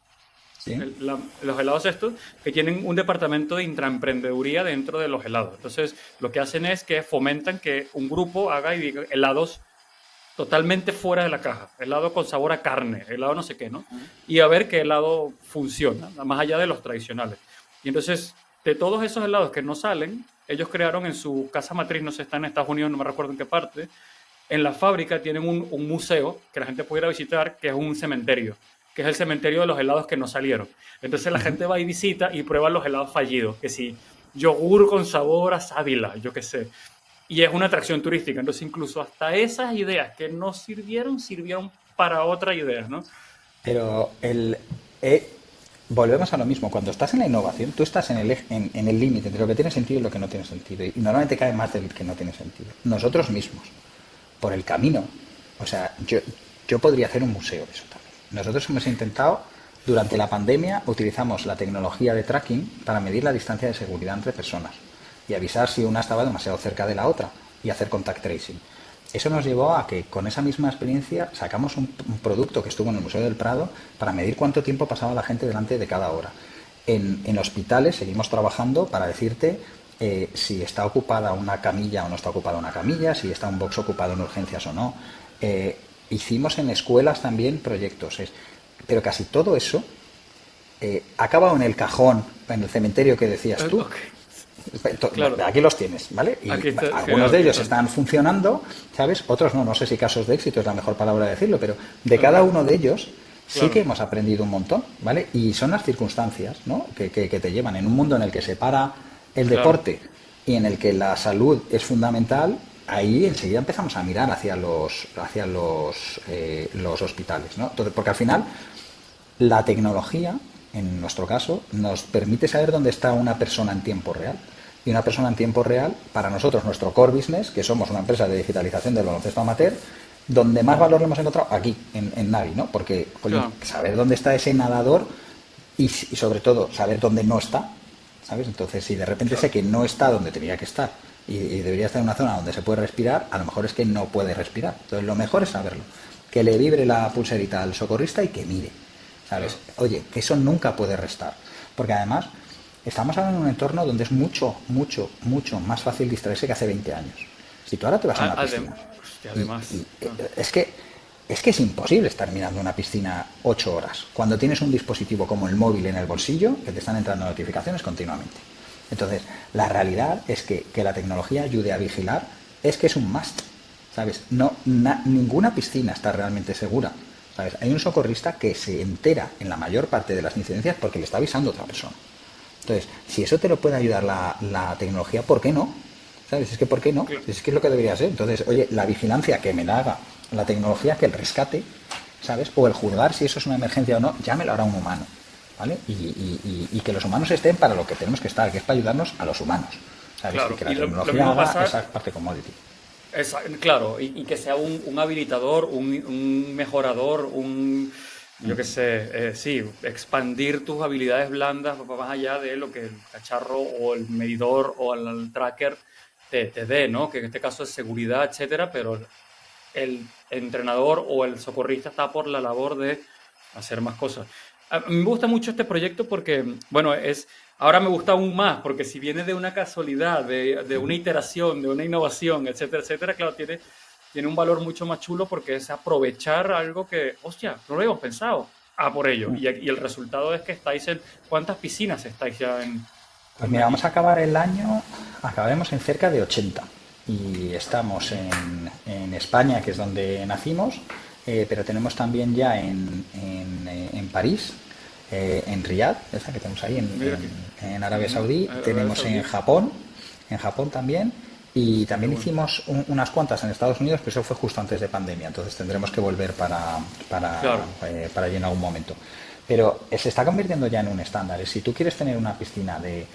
¿Sí? Los helados estos que tienen un departamento de intraemprendeduría dentro de los helados. Entonces, lo que hacen es que fomentan que un grupo haga y diga helados totalmente fuera de la caja, helado con sabor a carne, helado no sé qué, ¿no? Y a ver qué helado funciona, más allá de los tradicionales. Y entonces, de todos esos helados que no salen, ellos crearon en su casa matriz, no sé, está en Estados Unidos, no me recuerdo en qué parte, en la fábrica tienen un museo que la gente puede ir a visitar, que es un cementerio, que es el cementerio de los helados que no salieron. Entonces la gente va y visita y prueba los helados fallidos, que si yogur con sabor a sábila, yo qué sé. Y es una atracción turística. Entonces incluso hasta esas ideas que no sirvieron, sirvieron para otras ideas, ¿no? Pero volvemos a lo mismo. Cuando estás en la innovación, tú estás en el límite entre lo que tiene sentido y lo que no tiene sentido. Y normalmente cae más del que no tiene sentido. Nosotros mismos, por el camino. O sea, yo podría hacer un museo de eso también. Nosotros hemos intentado, durante la pandemia, utilizamos la tecnología de tracking para medir la distancia de seguridad entre personas y avisar si una estaba demasiado cerca de la otra y hacer contact tracing. Eso nos llevó a que con esa misma experiencia sacamos un producto que estuvo en el Museo del Prado para medir cuánto tiempo pasaba la gente delante de cada hora. En hospitales seguimos trabajando para decirte si está ocupada una camilla o no está ocupada una camilla, si está un box ocupado en urgencias o no. Hicimos en escuelas también proyectos, pero casi todo eso ha acabado en el cajón, en el cementerio que decías tú. Claro. Aquí los tienes, ¿vale? Y algunos de ellos están funcionando, ¿sabes? Otros no sé si casos de éxito es la mejor palabra de decirlo, pero de cada uno de ellos sí que hemos aprendido un montón, ¿vale? Y son las circunstancias, ¿no? que te llevan en un mundo en el que se para el deporte y en el que la salud es fundamental. Ahí enseguida empezamos a mirar hacia los hospitales, ¿no? Entonces, porque al final la tecnología, en nuestro caso, nos permite saber dónde está una persona en tiempo real. Y una persona en tiempo real, para nosotros, nuestro core business, que somos una empresa de digitalización del baloncesto amateur, donde más valor lo hemos encontrado aquí, en Navi, ¿no? Porque saber dónde está ese nadador y sobre todo saber dónde no está, ¿sabes? Entonces, si de repente sé que no está donde tenía que estar y debería estar en una zona donde se puede respirar, a lo mejor es que no puede respirar. Entonces, lo mejor es saberlo. Que le vibre la pulserita al socorrista y que mire, ¿sabes? Oye, que eso nunca puede restar. Porque además, estamos ahora en un entorno donde es mucho, mucho, mucho más fácil distraerse que hace 20 años. Si tú ahora te vas a una piscina... Es que es imposible estar mirando una piscina 8 horas cuando tienes un dispositivo como el móvil en el bolsillo que te están entrando notificaciones continuamente. Entonces, la realidad es que la tecnología ayude a vigilar es que es un must, ¿sabes? Ninguna piscina está realmente segura, ¿sabes? Hay un socorrista que se entera en la mayor parte de las incidencias porque le está avisando a otra persona. Entonces, si eso te lo puede ayudar la tecnología, ¿por qué no? ¿Sabes? Es que ¿por qué no? Es que es lo que debería ser. Entonces, oye, la vigilancia que me la haga la tecnología, que el rescate, ¿sabes? O el juzgar si eso es una emergencia o no, ya me lo hará un humano, ¿vale? Y que los humanos estén para lo que tenemos que estar, que es para ayudarnos a los humanos, ¿sabes? Claro. Y que la tecnología haga esa parte commodity. Claro, y que sea un habilitador, un mejorador, yo qué sé, sí, expandir tus habilidades blandas más allá de lo que el cacharro o el medidor o el tracker te dé, ¿no? Que en este caso es seguridad, etcétera, pero el entrenador o el socorrista está por la labor de hacer más cosas. A mí me gusta mucho este proyecto porque, bueno, ahora me gusta aún más, porque si viene de una casualidad, de una iteración, de una innovación, etcétera, etcétera, claro, tiene un valor mucho más chulo porque es aprovechar algo que, hostia, no lo habíamos pensado. Por ello. Y el resultado es que estáis ¿cuántas piscinas estáis ya en? Pues mira, vamos a acabar el año, acabaremos en cerca de 80. Y estamos en España, que es donde nacimos, pero tenemos también ya en París, en Riyadh, esa que tenemos ahí en Arabia Saudí, tenemos en Japón también, y también hicimos unas cuantas en Estados Unidos, pero eso fue justo antes de pandemia, entonces tendremos que volver para allí en algún momento. Pero se está convirtiendo ya en un estándar. Si tú quieres tener una piscina de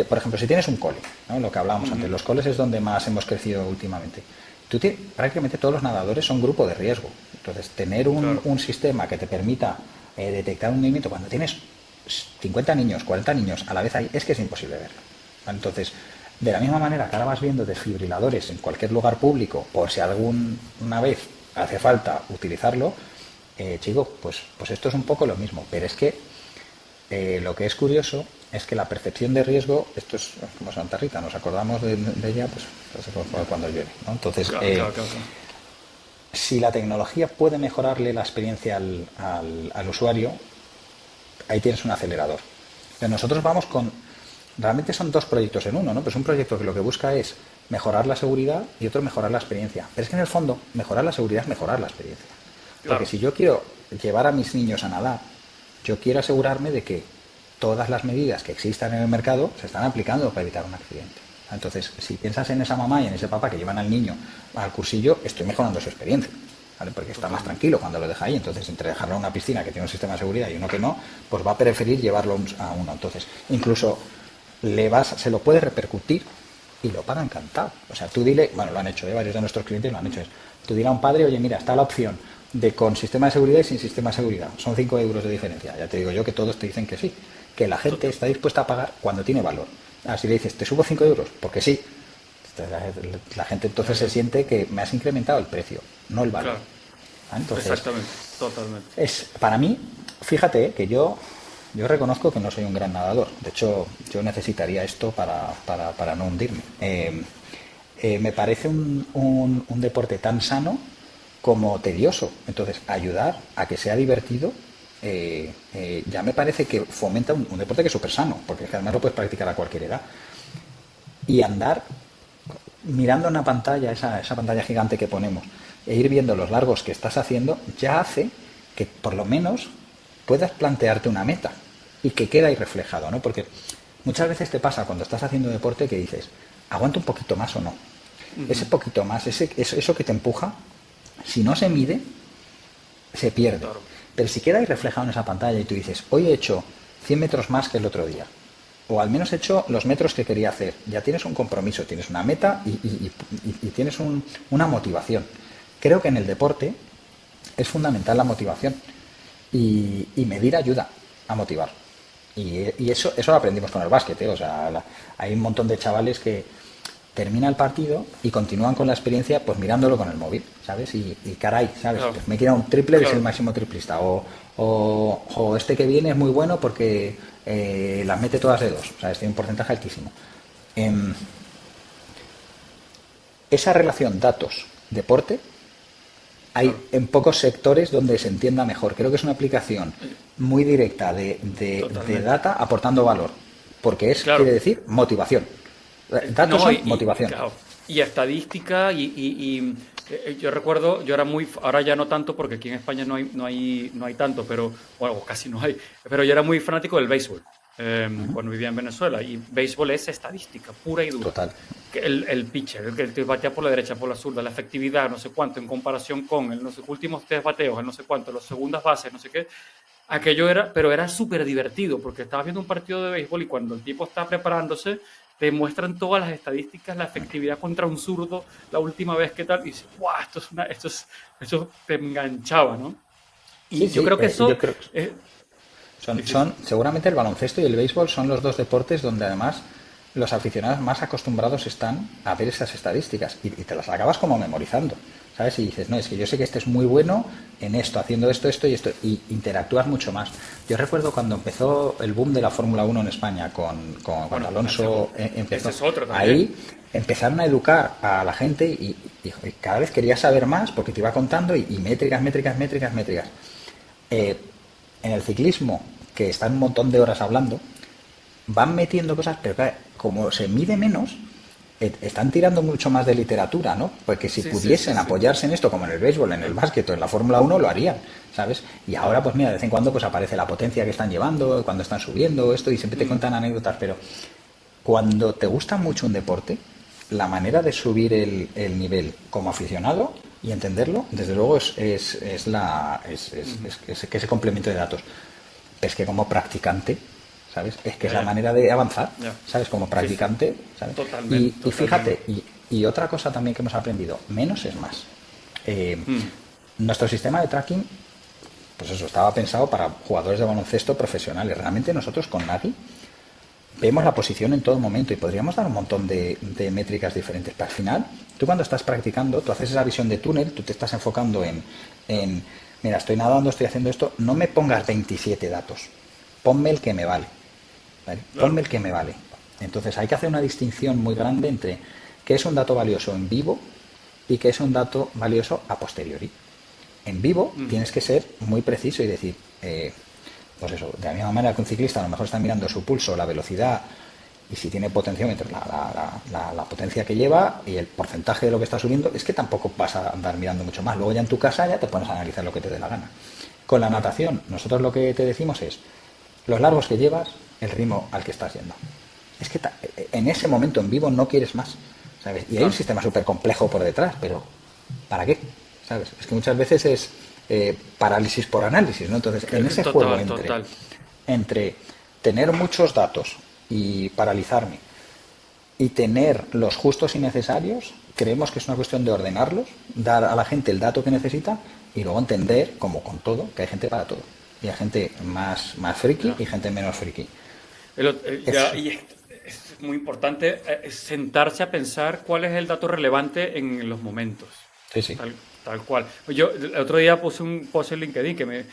por ejemplo, si tienes un cole, ¿no? Lo que hablábamos antes, los coles es donde más hemos crecido últimamente. Prácticamente todos los nadadores son grupo de riesgo. Entonces, tener un sistema que te permita detectar un movimiento cuando tienes 50 niños, 40 niños a la vez ahí, es que es imposible verlo. Entonces, de la misma manera que ahora vas viendo desfibriladores en cualquier lugar público, por si alguna vez hace falta utilizarlo, chico, pues esto es un poco lo mismo. Pero es que lo que es curioso es que la percepción de riesgo, esto es como Santa Rita, nos acordamos de ella, pues cuando llueve, ¿no? Entonces, claro. Si la tecnología puede mejorarle la experiencia al usuario, ahí tienes un acelerador. Pero nosotros vamos realmente son dos proyectos en uno, ¿no? Pues un proyecto que lo que busca es mejorar la seguridad y otro mejorar la experiencia. Pero es que en el fondo, mejorar la seguridad es mejorar la experiencia. Claro. Porque si yo quiero llevar a mis niños a nadar, yo quiero asegurarme de que todas las medidas que existan en el mercado se están aplicando para evitar un accidente. Entonces, si piensas en esa mamá y en ese papá que llevan al niño al cursillo, estoy mejorando su experiencia, ¿vale? Porque está más tranquilo cuando lo deja ahí. Entonces, entre dejarlo en una piscina que tiene un sistema de seguridad y uno que no, pues va a preferir llevarlo a uno. Entonces, incluso se lo puede repercutir y lo paga encantado. O sea, tú dile, bueno, lo han hecho, varios de nuestros clientes lo han hecho, tú dile a un padre, oye, mira, está la opción de con sistema de seguridad y sin sistema de seguridad. Son 5 euros de diferencia. Ya te digo yo que todos te dicen que sí, que la gente está dispuesta a pagar cuando tiene valor. Si le dices, te subo 5 euros, porque sí, la gente entonces se siente que me has incrementado el precio, no el valor. Claro. Entonces, exactamente, totalmente. Para mí, fíjate que yo reconozco que no soy un gran nadador. De hecho, yo necesitaría esto para no hundirme. Me parece un deporte tan sano como tedioso. Entonces, ayudar a que sea divertido ya me parece que fomenta un deporte que es súper sano, porque además lo puedes practicar a cualquier edad. Y andar mirando una pantalla, esa pantalla gigante que ponemos, e ir viendo los largos que estás haciendo, ya hace que por lo menos puedas plantearte una meta y que queda ahí reflejado, ¿no? Porque muchas veces te pasa cuando estás haciendo deporte que dices, ¿aguanto un poquito más o no? Ese poquito más, eso que te empuja, si no se mide, se pierde. Claro. Pero si queda ahí reflejado en esa pantalla y tú dices, hoy he hecho 100 metros más que el otro día, o al menos he hecho los metros que quería hacer, ya tienes un compromiso, tienes una meta y tienes una motivación. Creo que en el deporte es fundamental la motivación y medir ayuda a motivar. Y eso lo aprendimos con el básquet, ¿eh? O sea, hay un montón de chavales que termina el partido y continúan con la experiencia pues mirándolo con el móvil, ¿sabes? Y caray, ¿sabes? Claro. Pues me he quedado un triple de ser el máximo triplista. O este que viene es muy bueno porque las mete todas de dos, ¿sabes? Tiene un porcentaje altísimo. Esa relación datos-deporte hay en pocos sectores donde se entienda mejor. Creo que es una aplicación muy directa de data aportando valor, porque quiere decir motivación. Datos son motivación. Claro, y estadística y yo recuerdo, yo era ahora ya no tanto porque aquí en España no hay tanto, pero bueno, casi no hay, pero yo era muy fanático del béisbol cuando vivía en Venezuela, y béisbol es estadística pura y dura. Total. El pitcher, el que te batea por la derecha, por la zurda, la efectividad, no sé cuánto, en comparación con los últimos 3 bateos, el no sé cuánto, los segundas bases, no sé qué. Aquello pero era súper divertido porque estabas viendo un partido de béisbol y cuando el tipo está preparándose te muestran todas las estadísticas, la efectividad contra un zurdo, la última vez que tal, y dices, ¡guau! Esto te enganchaba, ¿no? Y yo creo que eso... Son seguramente el baloncesto y el béisbol son los dos deportes donde además los aficionados más acostumbrados están a ver esas estadísticas y te las acabas como memorizando, ¿sabes? Y dices, no, es que yo sé que este es muy bueno en esto, haciendo esto y esto, y interactúas mucho más. Yo recuerdo cuando empezó el boom de la Fórmula 1 en España, cuando Alonso empezó, ahí empezaron a educar a la gente y cada vez querías saber más porque te iba contando y métricas. En el ciclismo, que están un montón de horas hablando, van metiendo cosas, pero claro, como se mide menos, están tirando mucho más de literatura, ¿no? Porque si pudiesen apoyarse en esto, como en el béisbol, en el básquet o en la Fórmula 1, lo harían, ¿sabes? Y ahora, pues mira, de vez en cuando pues aparece la potencia que están llevando, cuando están subiendo esto, y siempre te cuentan anécdotas, pero cuando te gusta mucho un deporte, la manera de subir el nivel como aficionado y entenderlo, desde luego es ese complemento de datos. Pero es que como practicante, ¿sabes? Es que es la manera de avanzar, ¿sabes? Como practicante, ¿sabes? Totalmente. Y fíjate, y otra cosa también que hemos aprendido, menos es más. Nuestro sistema de tracking, pues eso, estaba pensado para jugadores de baloncesto profesionales. Realmente nosotros con Nagi vemos la posición en todo momento y podríamos dar un montón de métricas diferentes. Pero al final, tú cuando estás practicando, tú haces esa visión de túnel, tú te estás enfocando en mira, estoy nadando, estoy haciendo esto, no me pongas 27 datos, ponme el que me vale, ¿vale? Ponme el que me vale. Entonces hay que hacer una distinción muy grande entre qué es un dato valioso en vivo y qué es un dato valioso a posteriori. En vivo tienes que ser muy preciso y decir, pues eso, de la misma manera que un ciclista a lo mejor está mirando su pulso, la velocidad y si tiene potenciómetro, la potencia que lleva y el porcentaje de lo que está subiendo, es que tampoco vas a andar mirando mucho más. Luego ya en tu casa ya te pones a analizar lo que te dé la gana. Con la natación, nosotros lo que te decimos es los largos que llevas, el ritmo al que estás yendo. Es que en ese momento en vivo no quieres más, ¿sabes? Y hay un sistema súper complejo por detrás, pero ¿para qué? ¿Sabes? Es que muchas veces es parálisis por análisis, ¿no? Entonces, en ese juego entre tener muchos datos y paralizarme y tener los justos y necesarios, creemos que es una cuestión de ordenarlos, dar a la gente el dato que necesita y luego entender, como con todo, que hay gente para todo. Y hay gente más friki y gente menos friki. Y es muy importante sentarse a pensar cuál es el dato relevante en los momentos. Sí. Tal cual. Yo el otro día puse un post en LinkedIn que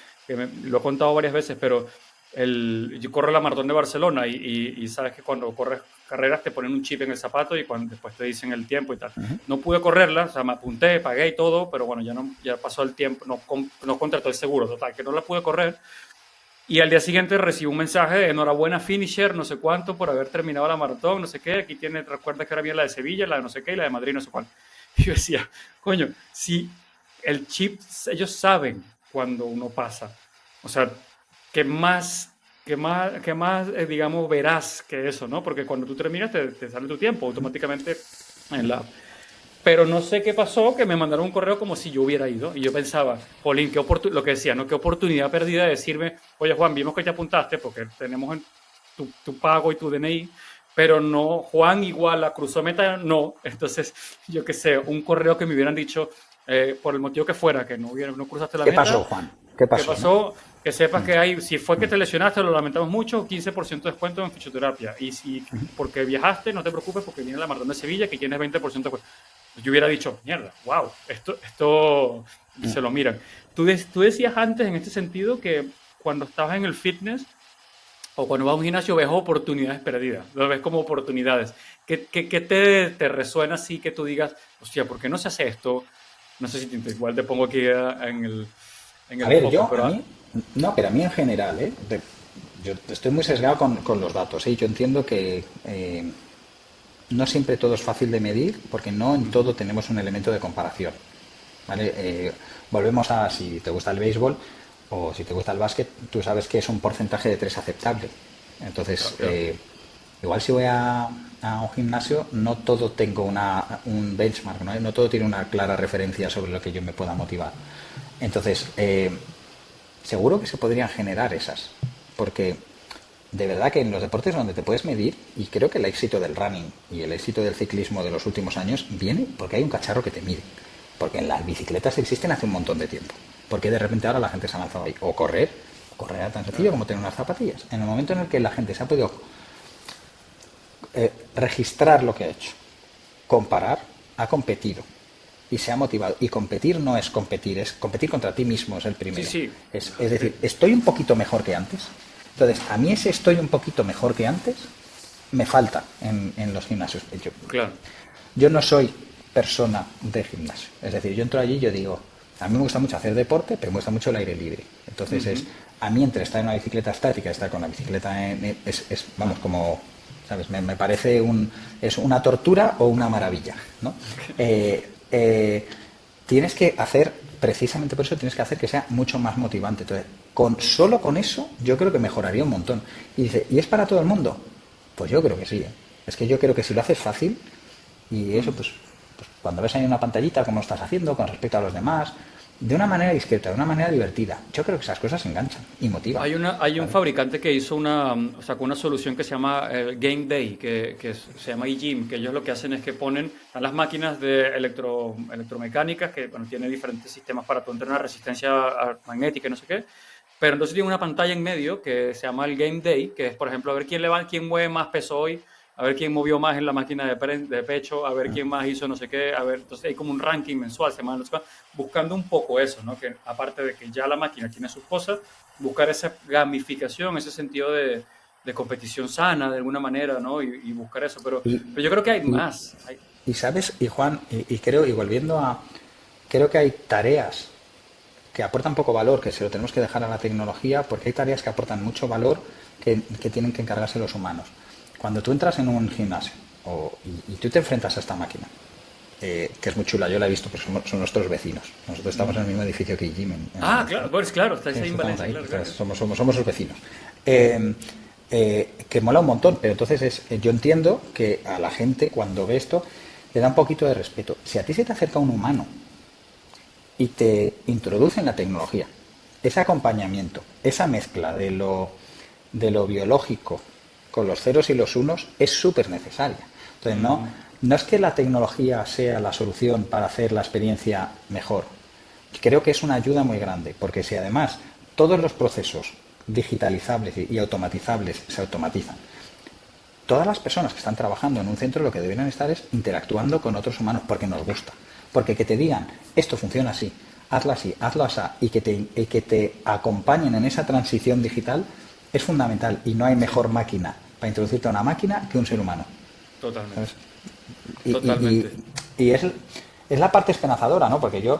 lo he contado varias veces, pero yo corro la maratón de Barcelona y sabes que cuando corres carreras te ponen un chip en el zapato y después te dicen el tiempo y tal. No pude correrla, o sea, me apunté, pagué y todo, pero bueno, ya pasó el tiempo, no contraté el seguro, total, que no la pude correr. Y al día siguiente recibo un mensaje de enhorabuena finisher, no sé cuánto, por haber terminado la maratón, no sé qué, aquí recuerda que ahora viene la de Sevilla, la de no sé qué y la de Madrid, no sé cuánto. Y yo decía, coño, si el chip, ellos saben cuando uno pasa, o sea, que más digamos, verás que eso, ¿no? Porque cuando tú terminas te sale tu tiempo automáticamente en la... Pero no sé qué pasó, que me mandaron un correo como si yo hubiera ido. Y yo pensaba, jolín, lo que decía, ¿no? Qué oportunidad perdida de decirme, oye, Juan, vimos que te apuntaste porque tenemos tu pago y tu DNI, pero no, Juan igual, la cruzó meta, no. Entonces, yo qué sé, un correo que me hubieran dicho, por el motivo que fuera, que no cruzaste la meta. ¿Qué pasó, Juan? ¿Qué pasó? ¿No? Que sepas que hay, si fue que te lesionaste, lo lamentamos mucho, 15% de descuento en fisioterapia. Y si porque viajaste, no te preocupes porque viene la maratón de Sevilla que tienes 20% de descuento. Yo hubiera dicho, mierda, wow, esto se lo miran. Tú decías antes en este sentido que cuando estabas en el fitness o cuando vas a un gimnasio ves oportunidades perdidas, lo ves como oportunidades. ¿Qué te resuena así que tú digas, hostia, ¿por qué no se hace esto? No sé si igual te pongo aquí en el foco, pero a mí en general, yo estoy muy sesgado con los datos, ¿eh? Yo entiendo que no siempre todo es fácil de medir porque no en todo tenemos un elemento de comparación, ¿vale? Volvemos a si te gusta el béisbol o si te gusta el básquet, tú sabes que es un porcentaje de 3 aceptable. Entonces, igual si voy a un gimnasio, no todo tengo un benchmark, no todo tiene una clara referencia sobre lo que yo me pueda motivar. Entonces, seguro que se podrían generar esas, porque de verdad que en los deportes donde te puedes medir, y creo que el éxito del running y el éxito del ciclismo de los últimos años viene porque hay un cacharro que te mide, porque en las bicicletas existen hace un montón de tiempo, porque de repente ahora la gente se ha lanzado ahí, o correr era tan sencillo como tener unas zapatillas. En el momento en el que la gente se ha podido registrar lo que ha hecho, comparar, ha competido y se ha motivado. Y competir no es competir, es competir contra ti mismo, es el primero. Sí. Es decir, estoy un poquito mejor que antes. Entonces, a mí ese estoy un poquito mejor que antes me falta en los gimnasios. Yo no soy persona de gimnasio. Es decir, yo entro allí y yo digo, a mí me gusta mucho hacer deporte, pero me gusta mucho el aire libre. Entonces, a mí entre estar en una bicicleta estática y estar con la bicicleta vamos, como... ¿Sabes? Me parece es una tortura o una maravilla, ¿no? Tienes que hacer, precisamente por eso, tienes que hacer que sea mucho más motivante. Entonces, solo con eso, yo creo que mejoraría un montón. Y dice, ¿y es para todo el mundo? Pues yo creo que sí, ¿eh? Es que yo creo que si lo haces fácil, y eso, pues cuando ves ahí una pantallita, cómo lo estás haciendo con respecto a los demás, de una manera discreta, de una manera divertida. Yo creo que esas cosas enganchan y motivan. Hay un fabricante que hizo sacó una solución que se llama Game Day, se llama eGym, que ellos lo que hacen es que están las máquinas de electromecánicas, que bueno, tiene diferentes sistemas para tu entrenar, resistencia magnética y no sé qué, pero entonces tiene una pantalla en medio que se llama el Game Day, que es, por ejemplo, a ver quién mueve más peso hoy, a ver quién movió más en la máquina de pecho, a ver quién más hizo no sé qué, a ver, entonces hay como un ranking mensual, semanal, buscando un poco eso, ¿no? Que aparte de que ya la máquina tiene sus cosas, buscar esa gamificación, ese sentido de competición sana de alguna manera, ¿no? Y buscar eso, pero yo creo que hay más. Y sabes, y Juan, y creo, y volviendo a, creo que hay tareas que aportan poco valor, que se lo tenemos que dejar a la tecnología, porque hay tareas que aportan mucho valor que tienen que encargarse los humanos. Cuando tú entras en un gimnasio y tú te enfrentas a esta máquina, que es muy chula, yo la he visto, porque son nuestros vecinos. Nosotros estamos en el mismo edificio que Jim. Claro, pues claro, estáis ahí en Valencia. Claro. Somos sus vecinos. Que mola un montón, pero entonces yo entiendo que a la gente, cuando ve esto, le da un poquito de respeto. Si a ti se te acerca un humano y te introduce en la tecnología, ese acompañamiento, esa mezcla de lo biológico con los ceros y los unos es súper necesaria. Entonces, no es que la tecnología sea la solución para hacer la experiencia mejor. Creo que es una ayuda muy grande, porque si además todos los procesos digitalizables y automatizables se automatizan, todas las personas que están trabajando en un centro lo que deberían estar es interactuando con otros humanos porque nos gusta. Porque que te digan, esto funciona así, hazlo así, y que te acompañen en esa transición digital es fundamental, y no hay mejor máquina para introducirte a una máquina que un ser humano. Totalmente. ¿Sabes? Y es la parte esperanzadora, ¿no? Porque yo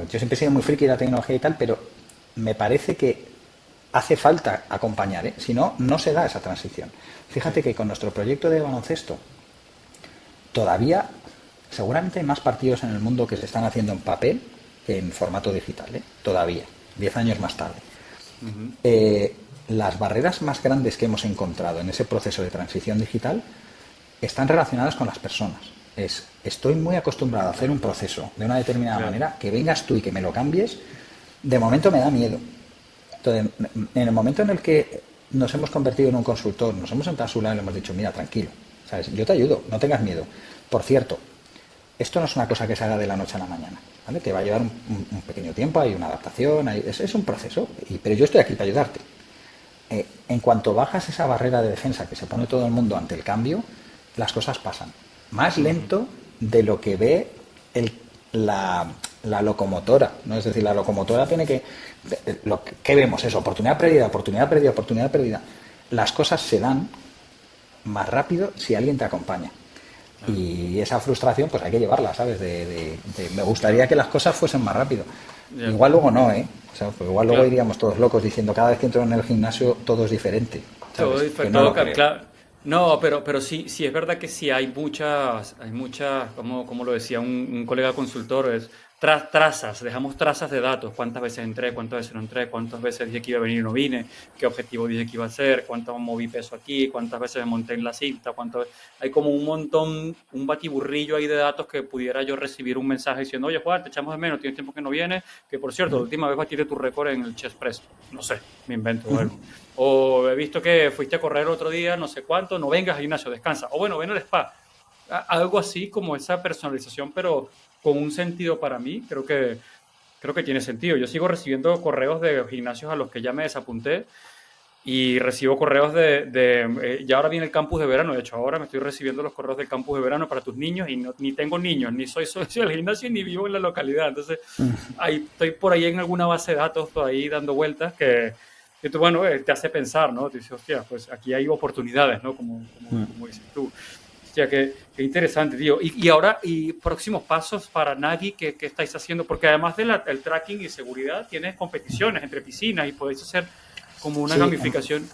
siempre he sido muy friki de la tecnología y tal, pero me parece que hace falta acompañar, ¿eh? Si no, no se da esa transición. Fíjate que con nuestro proyecto de baloncesto todavía seguramente hay más partidos en el mundo que se están haciendo en papel que en formato digital, ¿eh? Todavía, 10 años más tarde. Las barreras más grandes que hemos encontrado en ese proceso de transición digital están relacionadas con las personas. Estoy muy acostumbrado a hacer un proceso de una determinada manera, que vengas tú y que me lo cambies, de momento me da miedo. Entonces, en el momento en el que nos hemos convertido en un consultor, nos hemos sentado a su lado y le hemos dicho, mira, tranquilo, ¿sabes? Yo te ayudo, no tengas miedo. Por cierto, esto no es una cosa que se haga de la noche a la mañana, ¿vale? Te va a llevar un pequeño tiempo, hay una adaptación, es un proceso, pero yo estoy aquí para ayudarte. En cuanto bajas esa barrera de defensa que se pone todo el mundo ante el cambio, las cosas pasan más lento de lo que ve la locomotora, ¿no? Es decir, la locomotora tiene ¿qué vemos? Es oportunidad perdida, oportunidad perdida, oportunidad perdida. Las cosas se dan más rápido si alguien te acompaña. Y esa frustración pues hay que llevarla, ¿sabes? Me gustaría que las cosas fuesen más rápido. Igual luego no, ¿eh? O sea, pues igual luego iríamos todos locos diciendo cada vez que entro en el gimnasio todo es diferente, ¿sabes? Todo diferente, claro. No, pero sí es verdad que sí hay muchas, como lo decía un colega consultor, dejamos trazas de datos, cuántas veces entré, cuántas veces no entré, cuántas veces dije que iba a venir y no vine, qué objetivo dije que iba a hacer, cuánto moví peso aquí, cuántas veces me monté en la cinta, hay como un montón, un batiburrillo ahí de datos que pudiera yo recibir un mensaje diciendo, oye Juan, te echamos de menos, tienes tiempo que no vienes, que por cierto, la última vez batiste tu récord en el chest press, no sé, me invento algo. O he visto que fuiste a correr otro día, no sé cuánto, no vengas al gimnasio, descansa. O bueno, ven al spa. Algo así como esa personalización, pero con un sentido para mí, creo que tiene sentido. Yo sigo recibiendo correos de gimnasios a los que ya me desapunté y recibo correos ya ahora viene el campus de verano. De hecho, ahora me estoy recibiendo los correos del campus de verano para tus niños y ni tengo niños, ni soy socio del gimnasio, ni vivo en la localidad. Entonces, estoy por ahí en alguna base de datos por ahí dando vueltas que bueno, te hace pensar, ¿no? Te dices, hostia, pues aquí hay oportunidades, ¿no? Como dices tú. Hostia, qué interesante, tío. Y ahora, próximos pasos para Nagi, ¿qué estáis haciendo? Porque además del tracking y seguridad, tienes competiciones entre piscinas y podéis hacer como una gamificación.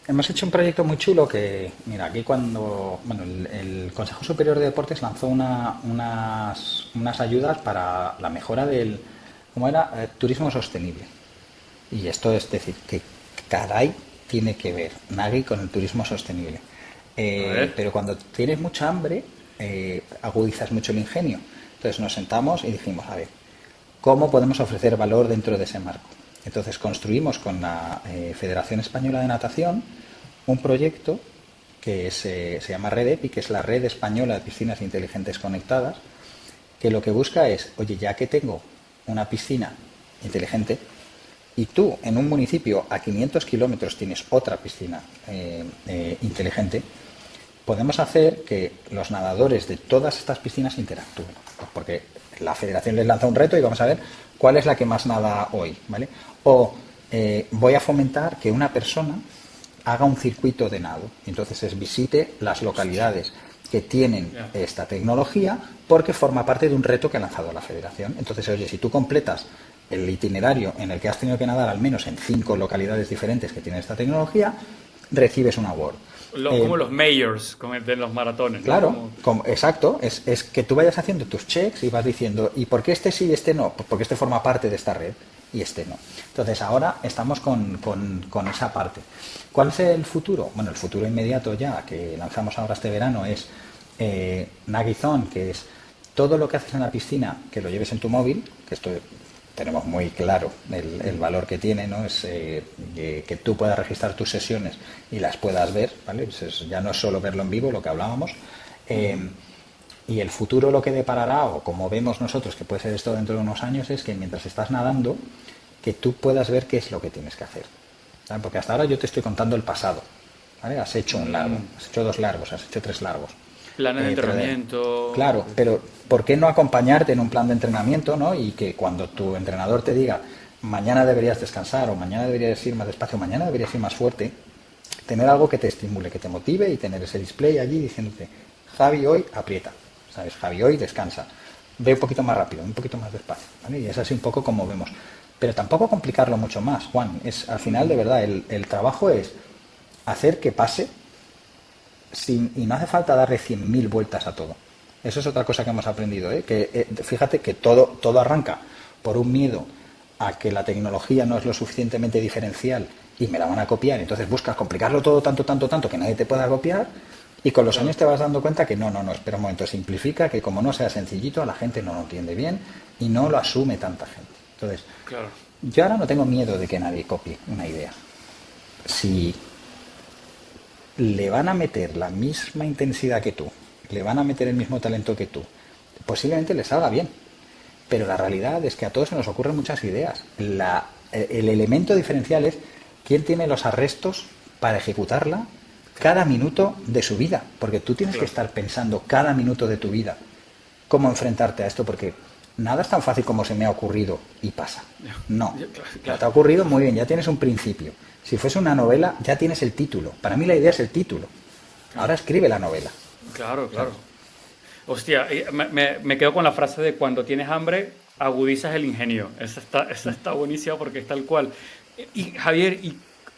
Hemos hecho un proyecto muy chulo que, mira, aquí el Consejo Superior de Deportes lanzó unas ayudas para la mejora del, ¿cómo era? Turismo sostenible. Y esto es decir, que caray tiene que ver Nagi con el turismo sostenible. Pero cuando tienes mucha hambre, agudizas mucho el ingenio. Entonces nos sentamos y dijimos, a ver, cómo podemos ofrecer valor dentro de ese marco. Entonces construimos con la Federación Española de Natación un proyecto que se llama Red EPI, que es la Red Española de Piscinas Inteligentes Conectadas, que lo que busca es, oye, ya que tengo una piscina inteligente y tú en un municipio a 500 kilómetros tienes otra piscina inteligente, podemos hacer que los nadadores de todas estas piscinas interactúen. Porque la federación les lanza un reto y vamos a ver cuál es la que más nada hoy, ¿vale? O voy a fomentar que una persona haga un circuito de nado. Entonces visite las localidades que tienen esta tecnología porque forma parte de un reto que ha lanzado la federación. Entonces, oye, si tú completas el itinerario en el que has tenido que nadar al menos en 5 localidades diferentes que tienen esta tecnología, recibes un award. Como los majors, como de los maratones. Claro, ¿no? Exacto. Es que tú vayas haciendo tus checks y vas diciendo, ¿y por qué este sí y este no? Pues porque este forma parte de esta red y este no. Entonces ahora estamos con esa parte. ¿Cuál es el futuro? Bueno, el futuro inmediato ya, que lanzamos ahora este verano, es Nagizón, que es todo lo que haces en la piscina, que lo lleves en tu móvil, que esto tenemos muy claro el valor que tiene, ¿no? Es que tú puedas registrar tus sesiones y las puedas ver, ¿vale? Ya no es solo verlo en vivo, lo que hablábamos. Y el futuro lo que deparará, o como vemos nosotros que puede ser esto dentro de unos años, es que mientras estás nadando, que tú puedas ver qué es lo que tienes que hacer, ¿vale? Porque hasta ahora yo te estoy contando el pasado, ¿vale? Has hecho un largo, has hecho 2 largos, has hecho 3 largos. Planes de entrenamiento. Claro, pero ¿por qué no acompañarte en un plan de entrenamiento, ¿no? Y que cuando tu entrenador te diga mañana deberías descansar o mañana deberías ir más despacio, mañana deberías ir más fuerte, tener algo que te estimule, que te motive y tener ese display allí diciéndote, Javi, hoy aprieta, ¿sabes? Javi, hoy descansa, ve un poquito más rápido, un poquito más despacio, ¿vale? Y es así un poco como vemos. Pero tampoco complicarlo mucho más, Juan. Al final, de verdad, el trabajo es hacer que pase y no hace falta darle 100.000 vueltas a todo. Eso es otra cosa que hemos aprendido, ¿eh? Que fíjate que todo arranca por un miedo a que la tecnología no es lo suficientemente diferencial y me la van a copiar. Entonces buscas complicarlo todo tanto que nadie te pueda copiar, y con los años te vas dando cuenta que no, espera un momento, simplifica, que como no sea sencillito, la gente no lo entiende bien y no lo asume tanta gente. Entonces, yo ahora no tengo miedo de que nadie copie una idea. Si le van a meter la misma intensidad que tú, le van a meter el mismo talento que tú, posiblemente les salga bien. Pero la realidad es que a todos se nos ocurren muchas ideas. El elemento diferencial es quién tiene los arrestos para ejecutarla cada minuto de su vida. Porque tú tienes que estar pensando cada minuto de tu vida cómo enfrentarte a esto, porque nada es tan fácil como se me ha ocurrido y pasa. No, te ha ocurrido muy bien, ya tienes un principio. Si fuese una novela, ya tienes el título. Para mí la idea es el título. Ahora escribe la novela. Claro. Hostia, me quedo con la frase de cuando tienes hambre, agudizas el ingenio. Esa está buenísima porque es tal cual. Y Javier,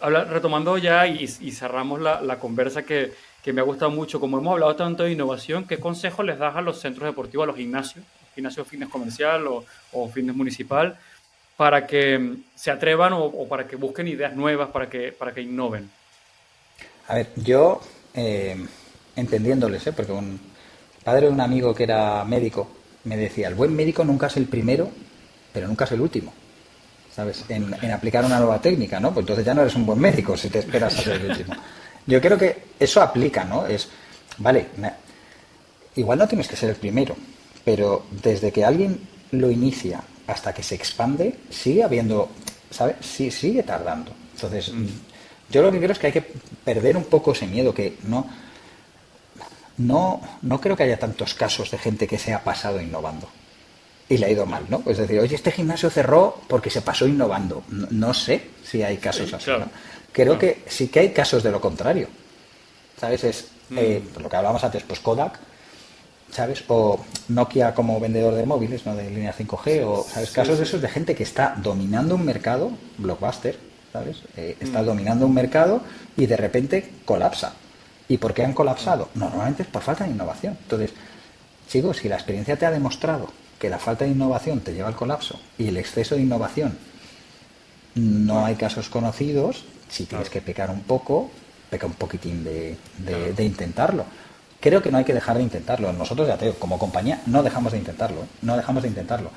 retomando ya y cerramos la conversa que me ha gustado mucho, como hemos hablado tanto de innovación, ¿qué consejos les das a los centros deportivos, a los gimnasios fitness comercial o fitness municipal, para que se atrevan o para que busquen ideas nuevas, para que innoven? A ver, yo, entendiéndoles, porque un padre de un amigo que era médico me decía, el buen médico nunca es el primero, pero nunca es el último, ¿sabes? En aplicar una nueva técnica, ¿no? Pues entonces ya no eres un buen médico si te esperas a ser el último. Yo creo que eso aplica, ¿no? Vale, igual no tienes que ser el primero, pero desde que alguien lo inicia hasta que se expande, sigue habiendo, ¿sabes? Sí, sigue tardando. Entonces, yo lo que creo es que hay que perder un poco ese miedo, que no creo que haya tantos casos de gente que se ha pasado innovando y le ha ido mal, ¿no? Es decir, oye, este gimnasio cerró porque se pasó innovando. No sé si hay casos así, ¿no? Creo que sí que hay casos de lo contrario, ¿sabes? Lo que hablábamos antes, pues Kodak, ¿sabes? O Nokia como vendedor de móviles, ¿no? De línea 5G, o, ¿sabes? Casos de esos de gente que está dominando un mercado, blockbuster, ¿sabes? Está dominando un mercado y de repente colapsa. ¿Y por qué han colapsado? Normalmente es por falta de innovación. Entonces, chicos, si la experiencia te ha demostrado que la falta de innovación te lleva al colapso y el exceso de innovación no hay casos conocidos, si tienes que pecar un poco, peca un poquitín de intentarlo. creo que no hay que dejar de intentarlo. Nosotros, ya te digo, como compañía, no dejamos de intentarlo, ¿eh? No dejamos de intentarlo.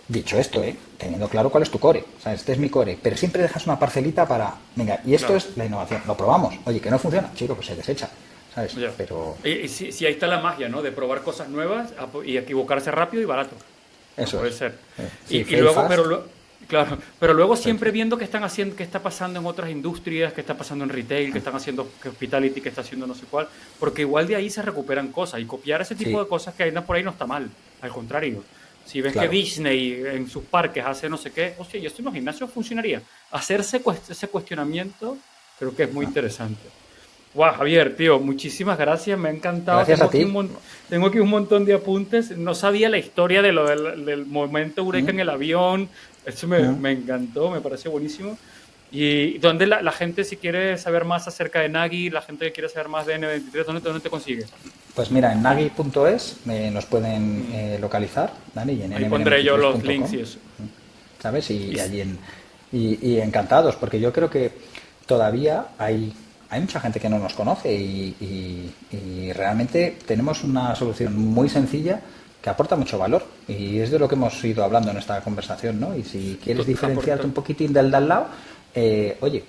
Dicho esto, teniendo claro cuál es tu core, o sea, este es mi core, pero siempre dejas una parcelita para, venga, y esto es la innovación, lo probamos, oye, que no funciona, chico, pues se desecha, ¿sabes? Ya. Pero... Y si ahí está la magia, ¿no? De probar cosas nuevas y equivocarse rápido y barato. Eso puede es. ser. Sí, Y luego, fast. claro, pero luego siempre viendo qué están haciendo, qué está pasando en otras industrias, qué está pasando en retail, qué están haciendo qué hospitality, qué está haciendo no sé cuál, porque igual de ahí se recuperan cosas y copiar ese tipo de cosas que andan por ahí no está mal, al contrario. Si ves que Disney en sus parques hace no sé qué, hostia, y esto en los gimnasios funcionaría. Hacerse ese cuestionamiento creo que es muy interesante. Wow, Javier, tío, muchísimas gracias, me ha encantado. Gracias a ti. Tengo aquí un montón de apuntes. No sabía la historia de del momento eureka en el avión. Eso me encantó, me parece buenísimo. Y donde la gente, si quiere saber más acerca de Nagi, la gente que quiere saber más de N23, ¿dónde te consigue? Pues mira, en nagi.es nos pueden localizar, ¿vale? Y en ahí pondré yo los links nm23.com, y eso. ¿sabes? Y allí y encantados, porque yo creo que todavía hay mucha gente que no nos conoce y realmente tenemos una solución muy sencilla que aporta mucho valor y es de lo que hemos ido hablando en esta conversación, ¿no? Y si quieres diferenciarte un poquitín del de al lado, oye,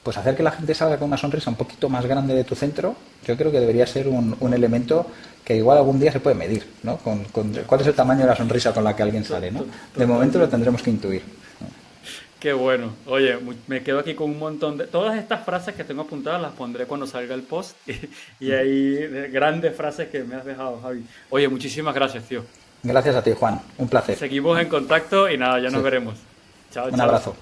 pues hacer que la gente salga con una sonrisa un poquito más grande de tu centro, yo creo que debería ser un elemento que igual algún día se puede medir, ¿no? Con cuál es el tamaño de la sonrisa con la que alguien sale, ¿no? De momento lo tendremos que intuir. Qué bueno. Oye, me quedo aquí con un montón de... Todas estas frases que tengo apuntadas las pondré cuando salga el post. Y ahí grandes frases que me has dejado, Javi. Oye, muchísimas gracias, tío. Gracias a ti, Juan. Un placer. Seguimos en contacto y nada, ya nos veremos. Chao, Un chao. abrazo.